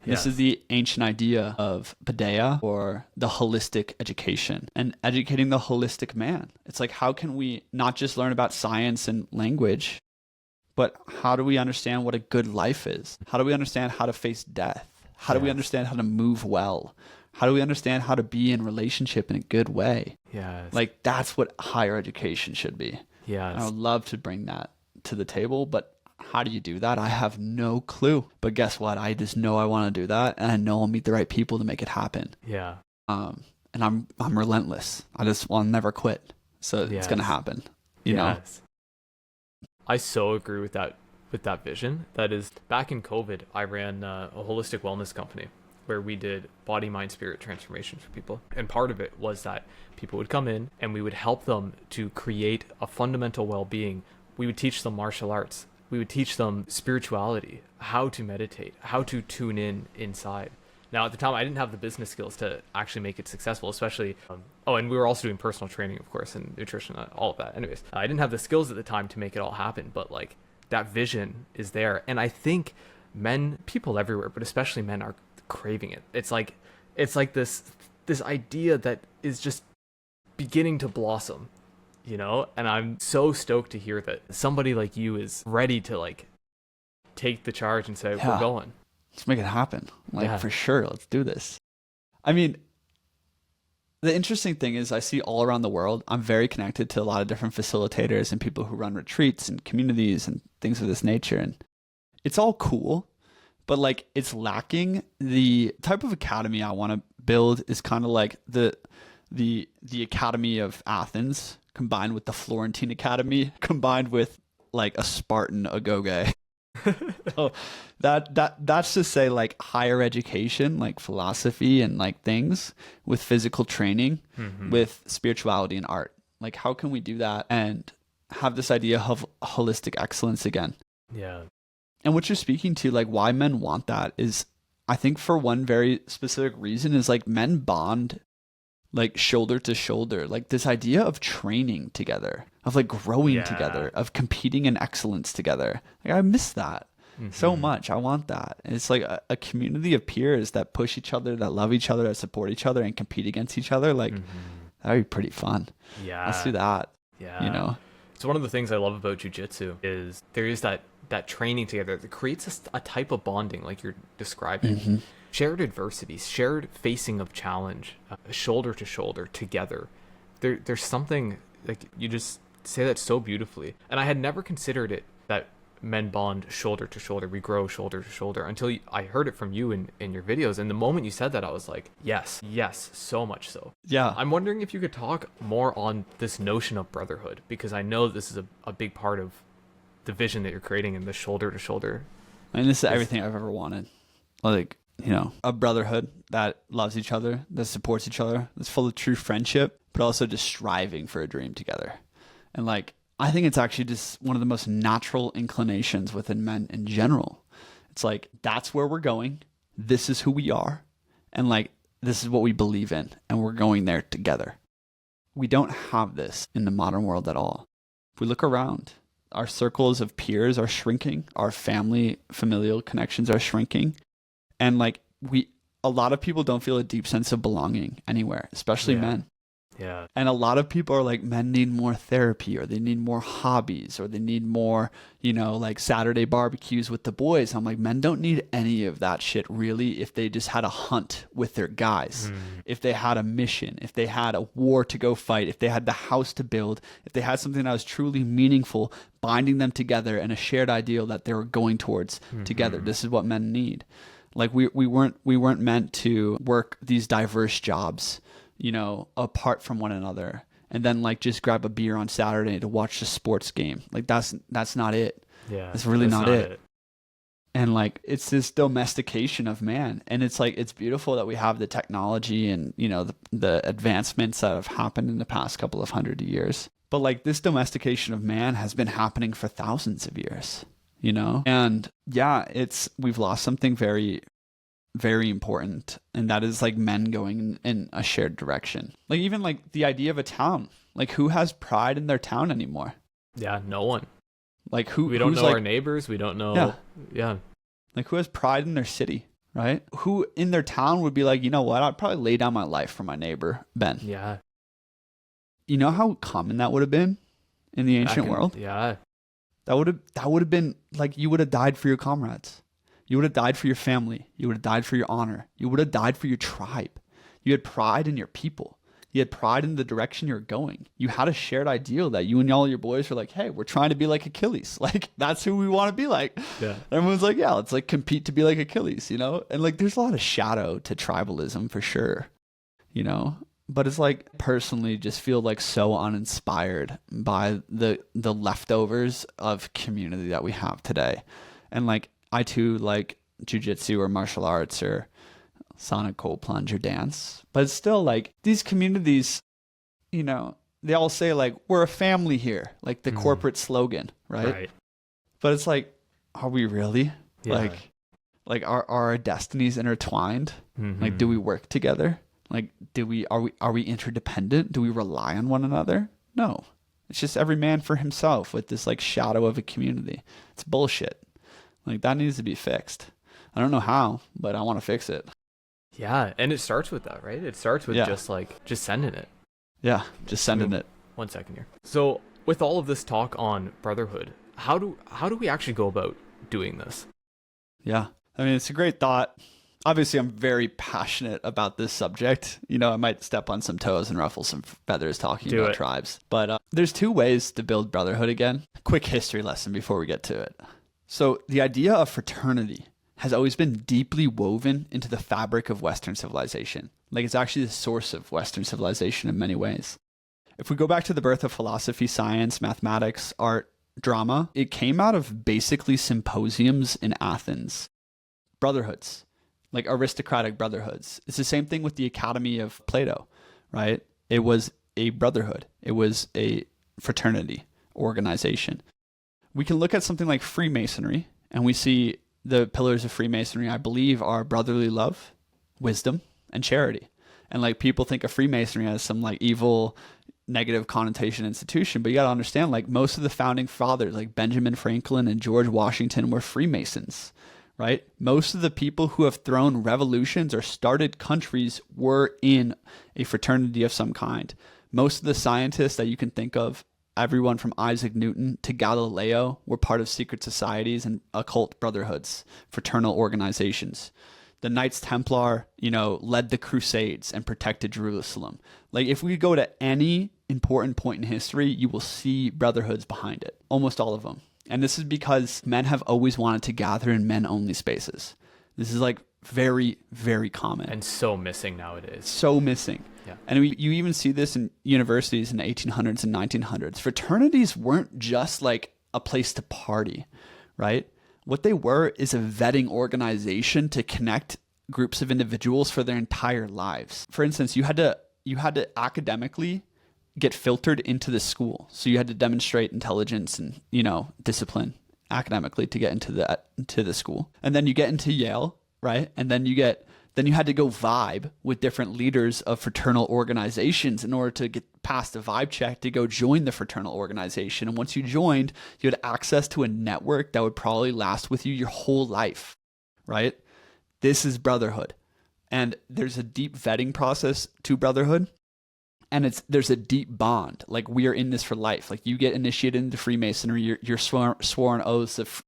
Speaker 1: Yes. This is the ancient idea of Paideia, or the holistic education, and educating the holistic man. It's like, how can we not just learn about science and language, but how do we understand what a good life is? How do we understand how to face death? How do we understand how to move well? How do we understand how to be in relationship in a good way?
Speaker 2: Yes.
Speaker 1: Like that's what higher education should be.
Speaker 2: Yes.
Speaker 1: And I would love to bring that to the table, but how do you do that? I have no clue. But guess what? I just know I want to do that, and I know I'll meet the right people to make it happen.
Speaker 2: Yeah.
Speaker 1: And I'm relentless. I just want to never quit. So it's gonna happen. You know.
Speaker 2: I so agree with that vision. That is, back in COVID, I ran a holistic wellness company where we did body, mind, spirit transformation for people. And part of it was that people would come in and we would help them to create a fundamental well-being. We would teach them martial arts. We would teach them spirituality, how to meditate, how to tune in inside. Now, at the time, I didn't have the business skills to actually make it successful, especially, and we were also doing personal training, of course, and nutrition, all of that. Anyways, I didn't have the skills at the time to make it all happen, but like that vision is there. And I think people everywhere, but especially men, are craving it. It's like this idea that is just beginning to blossom. You know, and I'm so stoked to hear that somebody like you is ready to like take the charge and say, we're going.
Speaker 1: Let's make it happen. Like for sure. Let's do this. I mean, the interesting thing is I see all around the world, I'm very connected to a lot of different facilitators and people who run retreats and communities and things of this nature. And it's all cool, but like it's lacking. The type of academy I want to build is kind of like the Academy of Athens, combined with the Florentine Academy, combined with like a Spartan Agoge. So that's to say like higher education, like philosophy and like things with physical training, with spirituality and art. Like how can we do that and have this idea of holistic excellence again? Yeah. And what you're speaking to, like why men want that is, I think for one very specific reason, is like men bond like shoulder to shoulder, like this idea of training together, of like growing together, of competing in excellence together. Like I miss that so much. I want that. And it's like a community of peers that push each other, that love each other, that support each other and compete against each other. Like that'd be pretty fun. Yeah. Let's do that. Yeah. You know?
Speaker 2: It's one of the things I love about jiu-jitsu is there is that training together that creates a type of bonding like you're describing. Shared adversities, shared facing of challenge, shoulder to shoulder together. There's something, like, you just say that so beautifully. And I had never considered it that men bond shoulder to shoulder. We grow shoulder to shoulder until I heard it from you in your videos. And the moment you said that, I was like, yes, so much so.
Speaker 1: Yeah.
Speaker 2: I'm wondering if you could talk more on this notion of brotherhood, because I know this is a big part of the vision that you're creating in the shoulder to shoulder.
Speaker 1: I mean, this is everything I've ever wanted. Like, you know, a brotherhood that loves each other, that supports each other, that's full of true friendship, but also just striving for a dream together. And like, I think it's actually just one of the most natural inclinations within men in general. It's like, that's where we're going. This is who we are. And like, this is what we believe in. And we're going there together. We don't have this in the modern world at all. If we look around, our circles of peers are shrinking. Our familial connections are shrinking. And like, a lot of people don't feel a deep sense of belonging anywhere, especially men.
Speaker 2: Yeah.
Speaker 1: And a lot of people are like, men need more therapy, or they need more hobbies, or they need more, you know, like Saturday barbecues with the boys. I'm like, men don't need any of that shit really if they just had a hunt with their guys, if they had a mission, if they had a war to go fight, if they had the house to build, if they had something that was truly meaningful, binding them together and a shared ideal that they were going towards together. This is what men need. Like we weren't meant to work these diverse jobs, you know, apart from one another, and then like just grab a beer on Saturday to watch the sports game. Like that's not it.
Speaker 2: Yeah.
Speaker 1: That's really not it. And like, it's this domestication of man. And it's like, it's beautiful that we have the technology and, you know, the advancements that have happened in the past couple of 100 years. But like, this domestication of man has been happening for thousands of years, you know? And yeah, we've lost something very, very important, and that is like men going in a shared direction. Like, even like the idea of a town, like, who has pride in their town anymore?
Speaker 2: Yeah, no one.
Speaker 1: Like,
Speaker 2: we don't know
Speaker 1: like,
Speaker 2: our neighbors, we don't know. Yeah.
Speaker 1: Like, who has pride in their city, right? Who in their town would be like, you know what, I'd probably lay down my life for my neighbor Ben.
Speaker 2: Yeah.
Speaker 1: You know how common that would have been in the ancient world?
Speaker 2: Yeah.
Speaker 1: That would have been like, you would have died for your comrades. You would have died for your family. You would have died for your honor. You would have died for your tribe. You had pride in your people. You had pride in the direction you're going. You had a shared ideal that you and all your boys were like, hey, we're trying to be like Achilles. Like, that's who we want to be like.
Speaker 2: Yeah.
Speaker 1: Everyone's like, yeah, let's like compete to be like Achilles, you know? And like, there's a lot of shadow to tribalism for sure, you know? But it's like, personally just feel like so uninspired by the leftovers of community that we have today. And like, I too like jiu-jitsu or martial arts or sonic cold plunge or dance, but it's still like, these communities, you know, they all say like, we're a family here, like the corporate slogan, right? But it's like, are we really? Yeah. Like are our destinies intertwined? Like, do we work together? Like, are we interdependent? Do we rely on one another? No, it's just every man for himself with this like shadow of a community. It's bullshit. Like, that needs to be fixed. I don't know how, but I want to fix it.
Speaker 2: Yeah, and it starts with that, right? It starts with just sending it.
Speaker 1: Yeah, just sending it.
Speaker 2: 1 second here. So, with all of this talk on brotherhood, how do we actually go about doing this?
Speaker 1: Yeah, I mean, it's a great thought. Obviously, I'm very passionate about this subject. You know, I might step on some toes and ruffle some feathers talking about tribes. But there's two ways to build brotherhood again. Quick history lesson before we get to it. So the idea of fraternity has always been deeply woven into the fabric of Western civilization. Like, it's actually the source of Western civilization in many ways. If we go back to the birth of philosophy, science, mathematics, art, drama, it came out of basically symposiums in Athens. Brotherhoods, like aristocratic brotherhoods. It's the same thing with the Academy of Plato, right? It was a brotherhood. It was a fraternity organization. We can look at something like Freemasonry, and we see the pillars of Freemasonry, I believe, are brotherly love, wisdom, and charity. And like, people think of Freemasonry as some like evil, negative connotation institution, but you got to understand, like, most of the founding fathers, like Benjamin Franklin and George Washington, were Freemasons, right? Most of the people who have thrown revolutions or started countries were in a fraternity of some kind. Most of the scientists that you can think of everyone from Isaac Newton to Galileo were part of secret societies and occult brotherhoods, fraternal organizations. The Knights Templar, led the Crusades and protected Jerusalem. Like, if we go to any important point in history, you will see brotherhoods behind it, almost all of them. And this is because men have always wanted to gather in men-only spaces. This is like very, very common.
Speaker 2: And so missing nowadays.
Speaker 1: So missing.
Speaker 2: Yeah.
Speaker 1: And you even see this in universities in the 1800s and 1900s. Fraternities weren't just like a place to party, right? What they were is a vetting organization to connect groups of individuals for their entire lives. For instance, you had to academically get filtered into the school. So you had to demonstrate intelligence and, discipline academically to get into the school. And then you get into Yale, right? And then you had to go vibe with different leaders of fraternal organizations in order to get past the vibe check to go join the fraternal organization. And once you joined, you had access to a network that would probably last with you your whole life, right? This is brotherhood. And there's a deep vetting process to brotherhood. And there's a deep bond. Like, we are in this for life. Like, you get initiated into Freemasonry, you're sworn oaths of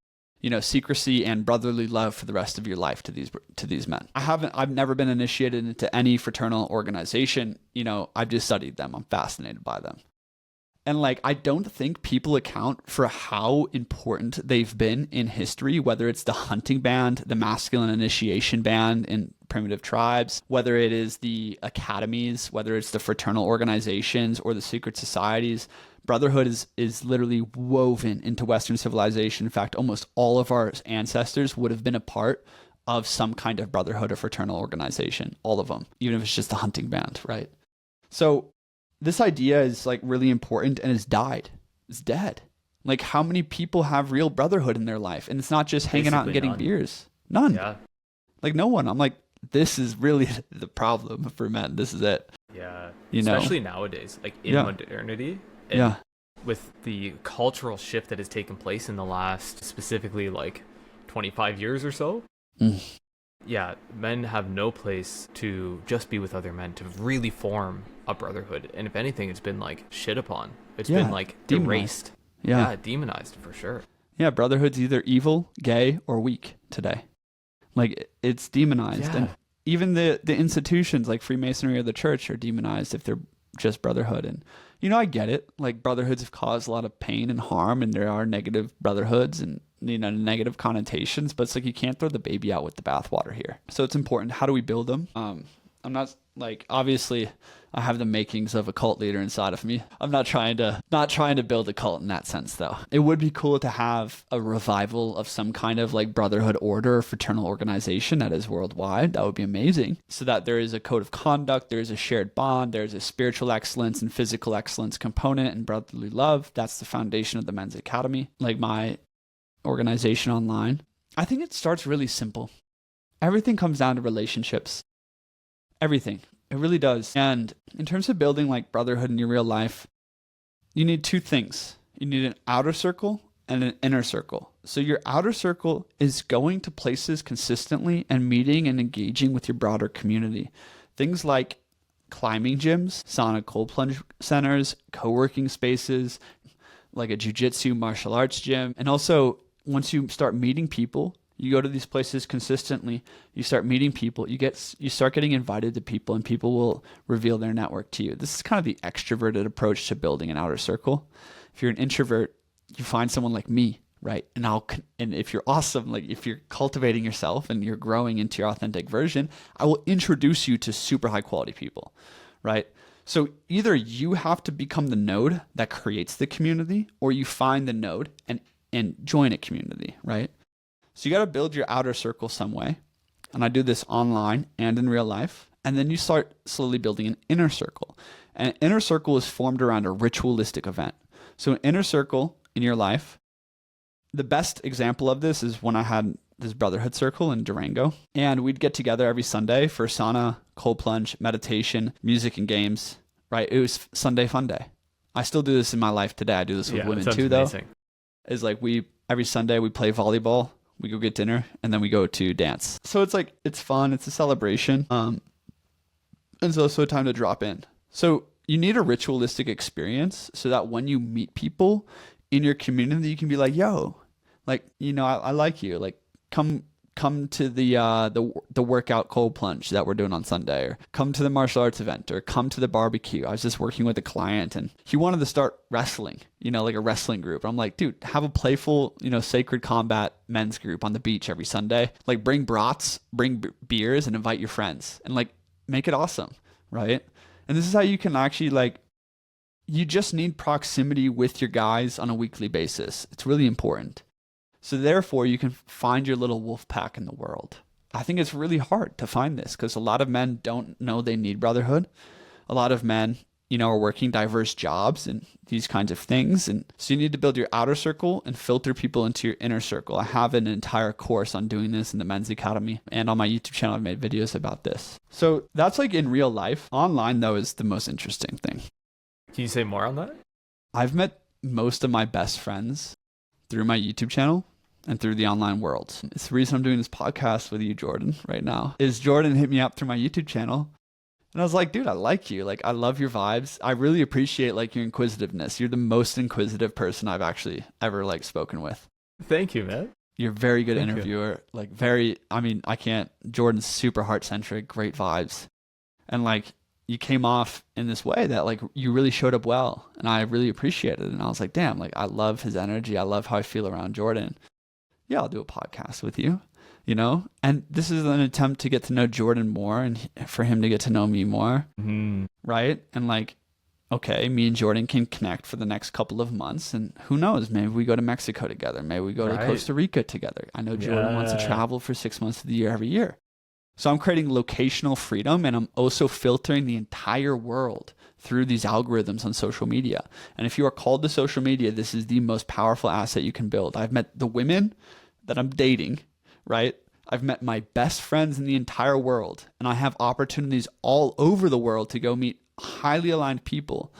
Speaker 1: secrecy and brotherly love for the rest of your life to these men. I've never been initiated into any fraternal organization. I've just studied them. I'm fascinated by them. And I don't think people account for how important they've been in history, whether it's the hunting band, the masculine initiation band in primitive tribes, whether it is the academies, whether it's the fraternal organizations or the secret societies. Brotherhood is literally woven into Western civilization. In fact, almost all of our ancestors would have been a part of some kind of brotherhood or fraternal organization, all of them, even if it's just a hunting band, right? So this idea is really important and has died. It's dead. How many people have real brotherhood in their life? And it's not just hanging out and getting beers. None.
Speaker 2: Yeah.
Speaker 1: No one. I'm this is really the problem for men. This is it.
Speaker 2: Yeah. Especially nowadays, in modernity. And with the cultural shift that has taken place in the last specifically 25 years or so. Yeah, men have no place to just be with other men, to really form a brotherhood. And if anything, it's been shit upon. It's been erased. Yeah, demonized for sure. Yeah,
Speaker 1: brotherhood's either evil, gay, or weak today. It's demonized. And even the institutions like Freemasonry or the church are demonized if they're just brotherhood. And I get it. Brotherhoods have caused a lot of pain and harm, and there are negative brotherhoods and negative connotations, but it's you can't throw the baby out with the bathwater here. So it's important. How do we build them? I'm not obviously I have the makings of a cult leader inside of me. I'm not trying to build a cult in that sense, though. It would be cool to have a revival of some kind of brotherhood order or fraternal organization that is worldwide. That would be amazing. So that there is a code of conduct, there is a shared bond, there's a spiritual excellence and physical excellence component and brotherly love. That's the foundation of the Men's Academy. My organization online. I think it starts really simple. Everything comes down to relationships. Everything. It really does. And in terms of building brotherhood in your real life, you need two things. You need an outer circle and an inner circle. So your outer circle is going to places consistently and meeting and engaging with your broader community. Things like climbing gyms, sauna cold plunge centers, co-working spaces, like a jiu-jitsu martial arts gym. And also, once you start meeting people, you go to these places consistently, you start meeting people, you start getting invited to people, and people will reveal their network to you. This is kind of the extroverted approach to building an outer circle. If you're an introvert, you find someone like me, right? And if you're awesome, if you're cultivating yourself and you're growing into your authentic version, I will introduce you to super high quality people, right? So either you have to become the node that creates the community, or you find the node and join a community, right? So you got to build your outer circle some way. And I do this online and in real life. And then you start slowly building an inner circle. And an inner circle is formed around a ritualistic event. So an inner circle in your life, the best example of this is when I had this brotherhood circle in Durango. And we'd get together every Sunday for sauna, cold plunge, meditation, music, and games, right? It was Sunday fun day. I still do this in my life today. I do this with women too, though. Is every Sunday we play volleyball. We go get dinner, and then we go to dance. So it's fun. It's a celebration. And it's also a time to drop in. So you need a ritualistic experience so that when you meet people in your community, you can be like, yo, like, you know, I like you. Like, come to the workout cold plunge that we're doing on Sunday, or come to the martial arts event, or come to the barbecue. I was just working with a client and he wanted to start wrestling, you know, like a wrestling group. I'm like, dude, have a playful, you know, sacred combat men's group on the beach every Sunday. Like, bring brats, bring beers, and invite your friends, and like make it awesome, right? And this is how you can actually, like, you just need proximity with your guys on a weekly basis. It's really important. So therefore, you can find your little wolf pack in the world. I think it's really hard to find this because a lot of men don't know they need brotherhood. A lot of men, you know, are working diverse jobs and these kinds of things. And so you need to build your outer circle and filter people into your inner circle. I have an entire course on doing this in the Men's Academy, and on my YouTube channel, I've made videos about this. So that's like in real life. Online, though, is the most interesting thing.
Speaker 2: Can you say more on that?
Speaker 1: I've met most of my best friends through my YouTube channel and through the online world. It's the reason I'm doing this podcast with you, Jordan, right now, is Jordan hit me up through my YouTube channel. And I was like, dude, I like you. Like, I love your vibes. I really appreciate like your inquisitiveness. You're the most inquisitive person I've actually ever like spoken with.
Speaker 2: Thank you, man.
Speaker 1: You're a very good interviewer. Like Jordan's super heart-centric, great vibes. And like, you came off in this way that like you really showed up well, and I really appreciated it. And I was like, damn, like I love his energy. I love how I feel around Jordan. Yeah, I'll do a podcast with you, you know? And this is an attempt to get to know Jordan more and for him to get to know me more. Mm-hmm. Right? And like, okay, me and Jordan can connect for the next couple of months, and who knows, maybe we go to Mexico together. Maybe we go to Costa Rica together. I know Jordan wants to travel for 6 months of the year every year. So I'm creating locational freedom, and I'm also filtering the entire world through these algorithms on social media. And if you are called to social media, this is the most powerful asset you can build. I've met the women that I'm dating, right? I've met my best friends in the entire world, and I have opportunities all over the world to go meet highly aligned people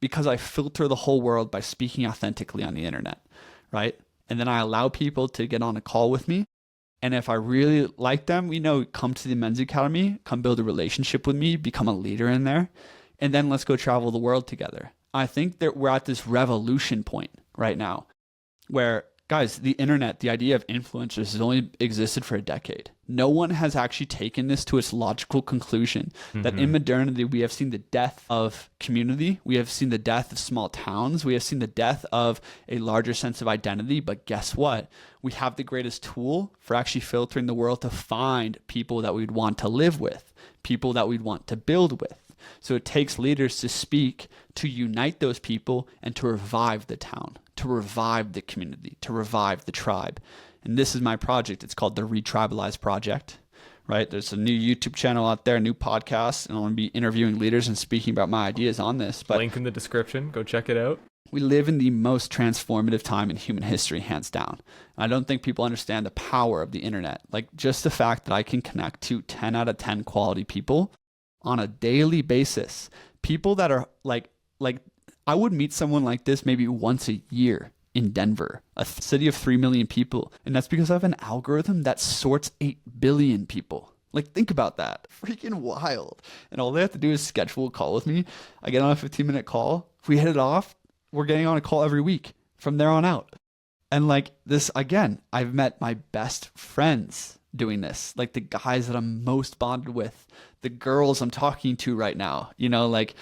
Speaker 1: because I filter the whole world by speaking authentically on the internet, right? And then I allow people to get on a call with me. And if I really like them, you know, come to the Men's Academy, come build a relationship with me, become a leader in there, and then let's go travel the world together. I think that we're at this revolution point right now where, guys, the internet, the idea of influencers has only existed for a decade. No one has actually taken this to its logical conclusion that in modernity, we have seen the death of community. We have seen the death of small towns. We have seen the death of a larger sense of identity. But guess what? We have the greatest tool for actually filtering the world to find people that we'd want to live with, people that we'd want to build with. So it takes leaders to speak, to unite those people, and to revive the town, to revive the community, to revive the tribe. And this is my project. It's called the Retribalize Project, right? There's a new YouTube channel out there, a new podcast, and I'm going to be interviewing leaders and speaking about my ideas on this. But
Speaker 2: link in the description. Go check it out.
Speaker 1: We live in the most transformative time in human history, hands down. And I don't think people understand the power of the internet. Like, just the fact that I can connect to 10 out of 10 quality people on a daily basis. People that are like I would meet someone like this maybe once a year in Denver, a city of 3 million people. And that's because I have an algorithm that sorts 8 billion people. Like, think about that. Freaking wild. And all they have to do is schedule a call with me. I get on a 15-minute call. If we hit it off, we're getting on a call every week from there on out. And like this, again, I've met my best friends doing this, like the guys that I'm most bonded with, the girls I'm talking to right now, you know, like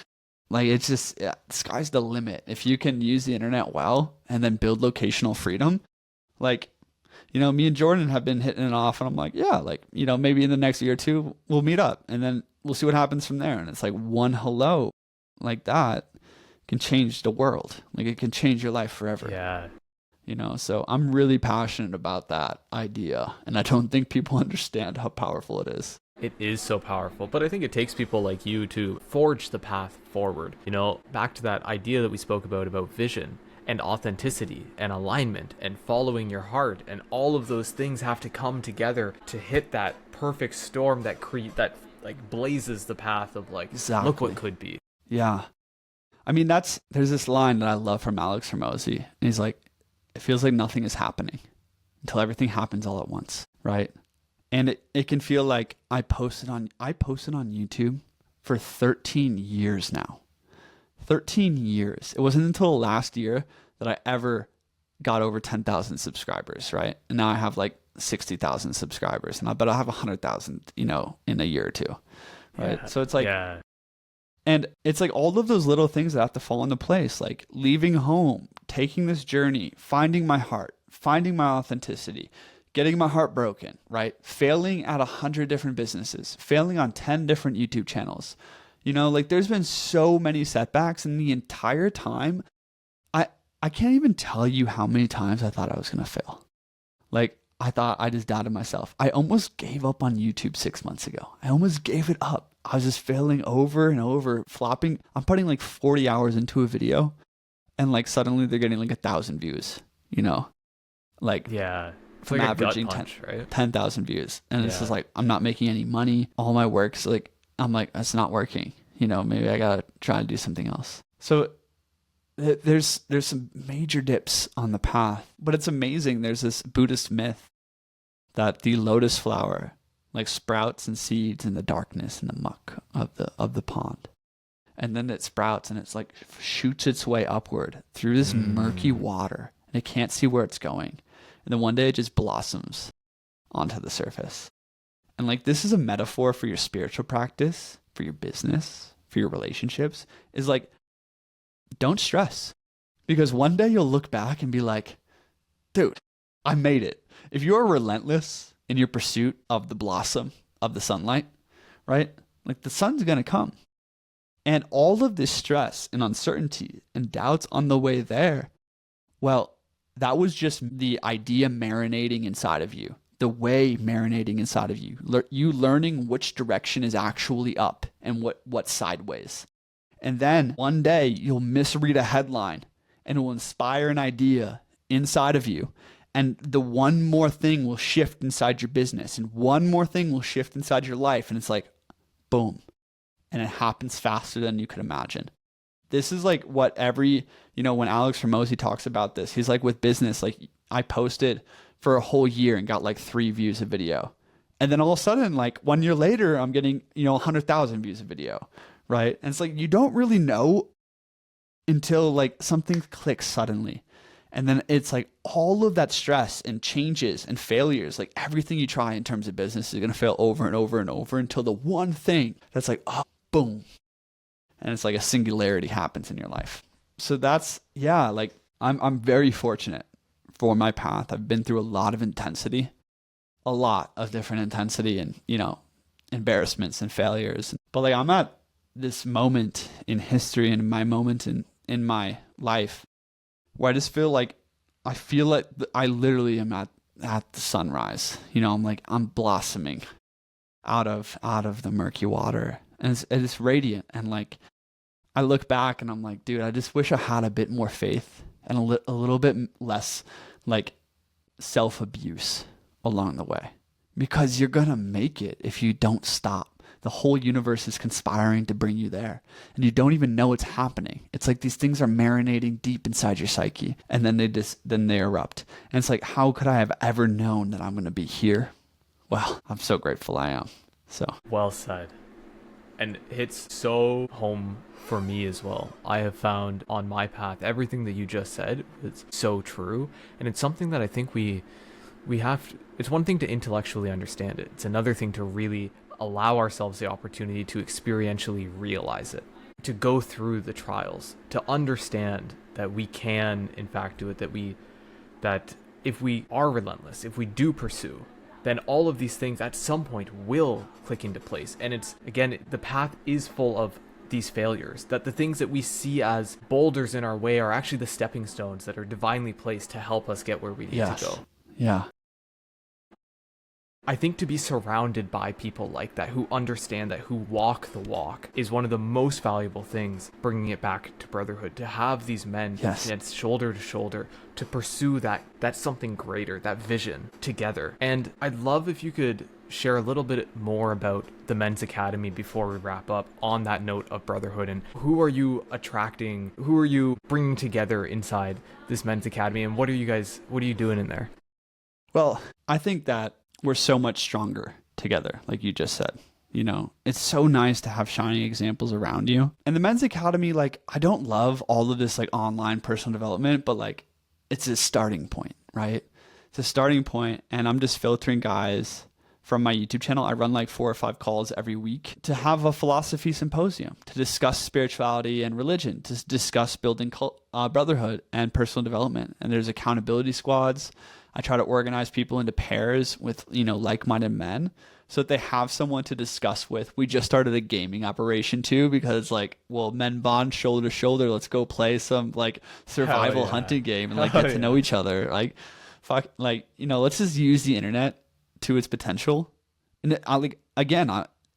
Speaker 1: it's just, yeah, the sky's the limit. If you can use the internet well and then build locational freedom, like, you know, me and Jordan have been hitting it off, and I'm like, yeah, like, you know, maybe in the next year or two, we'll meet up and then we'll see what happens from there. And it's like one hello like that can change the world. Like, it can change your life forever.
Speaker 2: Yeah.
Speaker 1: You know, so I'm really passionate about that idea. And I don't think people understand how powerful it is.
Speaker 2: It is so powerful, but I think it takes people like you to forge the path forward. You know, back to that idea that we spoke about vision and authenticity and alignment and following your heart, and all of those things have to come together to hit that perfect storm that like blazes the path of like, exactly. Look what could be.
Speaker 1: Yeah. I mean, there's this line that I love from Alex Hormozi, and he's like, it feels like nothing is happening until everything happens all at once, right? And it can feel like I posted on YouTube for 13 years now. 13 years. It wasn't until last year that I ever got over 10,000 subscribers, right? And now I have like 60,000 subscribers, and I bet I'll have 100,000, in a year or two, right?
Speaker 3: Yeah.
Speaker 1: So it's like,
Speaker 3: yeah.
Speaker 1: and it's like all of those little things that have to fall into place, like leaving home, taking this journey, finding my heart, finding my authenticity, getting my heart broken, right? Failing at 100 different businesses, failing on 10 different YouTube channels. Like there's been so many setbacks, and the entire time, I can't even tell you how many times I thought I was going to fail. Like I thought I just doubted myself. I almost gave up on YouTube 6 months ago. I almost gave it up. I was just failing over and over, flopping. I'm putting like 40 hours into a video, and like suddenly they're getting like 1,000 views, like
Speaker 3: Yeah. It's
Speaker 1: from
Speaker 3: like
Speaker 1: averaging
Speaker 3: a gut punch, right?
Speaker 1: 10,000 views. And it's
Speaker 3: Yeah.
Speaker 1: just like, I'm not making any money. All my work's like, I'm like, it's not working. Maybe I got to try to do something else. So there's some major dips on the path, but it's amazing. There's this Buddhist myth that the lotus flower like sprouts and seeds in the darkness and the muck of the pond. And then it sprouts and it's like shoots its way upward through this murky water, and it can't see where it's going. And then one day it just blossoms onto the surface. And like, this is a metaphor for your spiritual practice, for your business, for your relationships, is like, don't stress, because one day you'll look back and be like, dude, I made it. If you're relentless in your pursuit of the blossom of the sunlight, right? Like the sun's going to come. And all of this stress and uncertainty and doubts on the way there, well, that was just the idea marinating inside of you, the way marinating inside of you, you learning which direction is actually up and what's sideways. And then one day you'll misread a headline and it will inspire an idea inside of you. And the one more thing will shift inside your business, and one more thing will shift inside your life. And it's like, boom. And it happens faster than you could imagine. This is like what when Alex Hormozi talks about this, he's like, with business, like I posted for a whole year and got like 3 views a video. And then all of a sudden, like 1 year later, I'm getting, 100,000 views a video. Right. And it's like, you don't really know until like something clicks suddenly. And then it's like all of that stress and changes and failures, like everything you try in terms of business is going to fail over and over and over until the one thing that's like, oh, boom. And it's like a singularity happens in your life. So that's, like I'm very fortunate for my path. I've been through a lot of intensity, a lot of different intensity and, embarrassments and failures. But like I'm at this moment in history and my moment in my life where I just feel like I literally am at the sunrise. I'm like, I'm blossoming out of the murky water, and it's radiant. And like, I look back and I'm like, dude, I just wish I had a bit more faith and a little bit less like self-abuse along the way, because you're gonna make it if you don't stop. The whole universe is conspiring to bring you there, and you don't even know it's happening. It's like these things are marinating deep inside your psyche, and then they erupt. And it's like, how could I have ever known that I'm going to be here? Well, I'm so grateful I am. So
Speaker 3: well said. And it hits so home for me as well. I have found on my path, everything that you just said is so true. And it's something that I think we have to, it's one thing to intellectually understand it. It's another thing to really allow ourselves the opportunity to experientially realize it, to go through the trials, to understand that we can in fact do it, that if we are relentless, if we do pursue, then all of these things at some point will click into place. And it's, again, the path is full of these failures, that the things that we see as boulders in our way are actually the stepping stones that are divinely placed to help us get where we need to go.
Speaker 1: Yeah.
Speaker 2: I think to be surrounded by people like that, who understand that, who walk the walk, is one of the most valuable things, bringing it back to brotherhood, to have these men stand shoulder to shoulder to pursue that something greater, that vision together. And I'd love if you could share a little bit more about the Men's Academy before we wrap up on that note of brotherhood, and who are you attracting, who are you bringing together inside this Men's Academy, and what are you doing in there?
Speaker 1: Well, I think that we're so much stronger together, like you just said. You know, it's so nice to have shining examples around you. And the Men's Academy, like, I don't love all of this like online personal development, but like it's a starting point, right? It's a starting point, and I'm just filtering guys from my YouTube channel. I run like 4 or 5 calls every week to have a philosophy symposium, to discuss spirituality and religion, to discuss building brotherhood and personal development. And there's accountability squads. I try to organize people into pairs with, you know, like-minded men so that they have someone to discuss with. We just started a gaming operation too, because like, well, men bond shoulder to shoulder. Let's go play some like survival hunting game and like get to know each other. Like, fuck, like, you know, let's just use the internet to its potential. And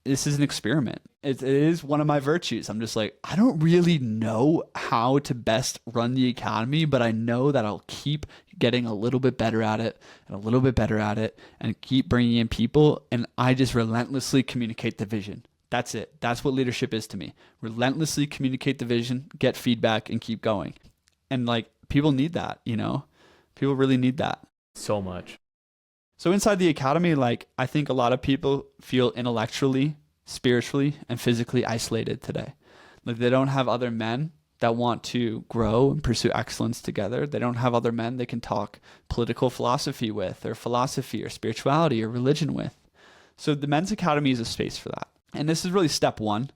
Speaker 1: this is an experiment. It is one of my virtues. I'm just like, I don't really know how to best run the academy, but I know that I'll keep getting a little bit better at it and a little bit better at it and keep bringing in people. And I just relentlessly communicate the vision. That's it. That's what leadership is to me. Relentlessly communicate the vision, get feedback, and keep going. And like, people need that, you know? People really need that.
Speaker 3: So much.
Speaker 1: So inside the academy, like, I think a lot of people feel intellectually, spiritually, and physically isolated today. Like, they don't have other men that want to grow and pursue excellence together. They don't have other men they can talk political philosophy with, or philosophy or spirituality or religion with. So the Men's Academy is a space for that. And this is really step one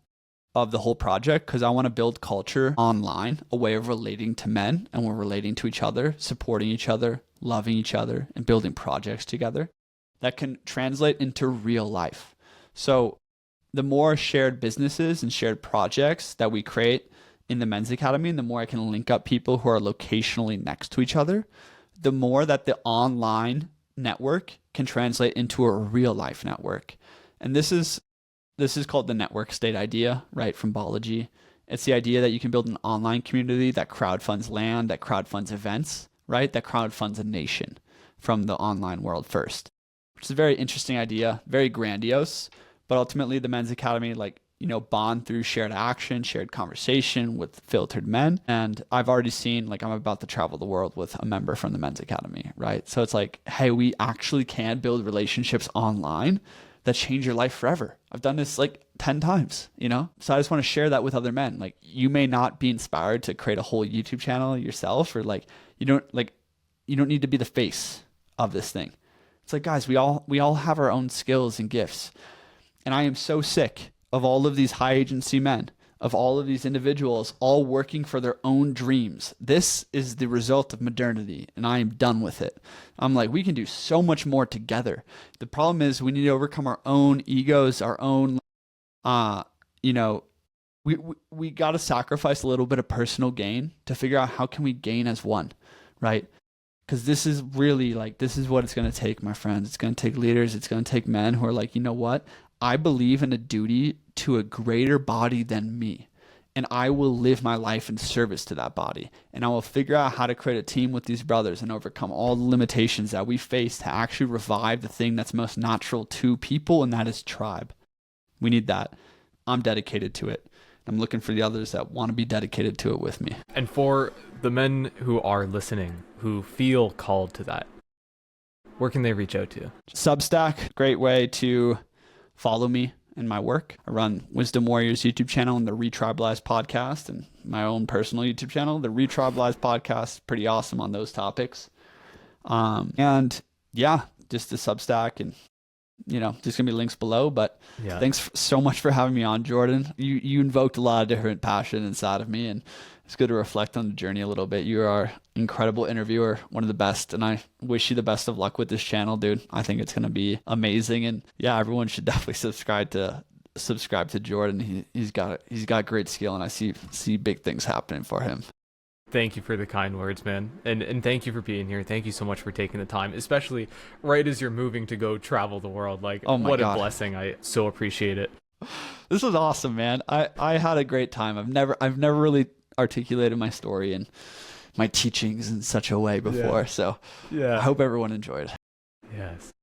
Speaker 1: of the whole project, because I want to build culture online, a way of relating to men, and we're relating to each other, supporting each other, loving each other, and building projects together that can translate into real life. So the more shared businesses and shared projects that we create in the Men's Academy, and the more I can link up people who are locationally next to each other, the more that the online network can translate into a real life network. And this is called the network state idea, right, from biology. It's the idea that you can build an online community that crowdfunds land, that crowdfunds events, right, that crowdfunds a nation from the online world first, which is a very interesting idea, very grandiose. But ultimately, the Men's Academy, like, you know, bond through shared action, shared conversation with filtered men. And I've already seen, like, I'm about to travel the world with a member from the Men's Academy, right? So it's like, hey, we actually can build relationships online that change your life forever. I've done this like 10 times, you know? So I just want to share that with other men. Like, you may not be inspired to create a whole YouTube channel yourself, or like, you don't need to be the face of this thing. It's like, guys, we all have our own skills and gifts. And I am so sick of all of these high agency men, of all of these individuals all working for their own dreams. This is the result of modernity, and I am done with it. I'm like, we can do so much more together. The problem is we need to overcome our own egos, our own, you know, we got to sacrifice a little bit of personal gain to figure out how can we gain as one, right? Because this is really like, this is what it's going to take, my friends. It's going to take leaders. It's going to take men who are like, you know what? I believe in a duty to a greater body than me, and I will live my life in service to that body, and I will figure out how to create a team with these brothers and overcome all the limitations that we face to actually revive the thing that's most natural to people, and that is tribe. We need that. I'm dedicated to it. I'm looking for the others that want to be dedicated to it with me.
Speaker 3: And for the men who are listening, who feel called to that, where can they reach out to?
Speaker 1: Substack, great way to follow me and my work. I run Wisdom Warriors YouTube channel and the Retribalized podcast, and my own personal YouTube channel. The Retribalized podcast, pretty awesome on those topics. And yeah, just the Substack, and you know, there's gonna be links below. But yeah, thanks so much for having me on, Jordan. You invoked a lot of different passion inside of me, and it's good to reflect on the journey a little bit. You are an incredible interviewer, one of the best, and I wish you the best of luck with this channel, dude. I think it's gonna be amazing, and yeah, everyone should definitely subscribe to Jordan. He's got great skill, and I see big things happening for him.
Speaker 3: Thank you for the kind words, man. And thank you for being here. Thank you so much for taking the time, especially right as you're moving to go travel the world. Like, oh my God, a blessing. I so appreciate it.
Speaker 1: This was awesome, man. I had a great time. I've never really articulated my story and my teachings in such a way before. Yeah. So yeah, I hope everyone enjoyed.
Speaker 3: Yes.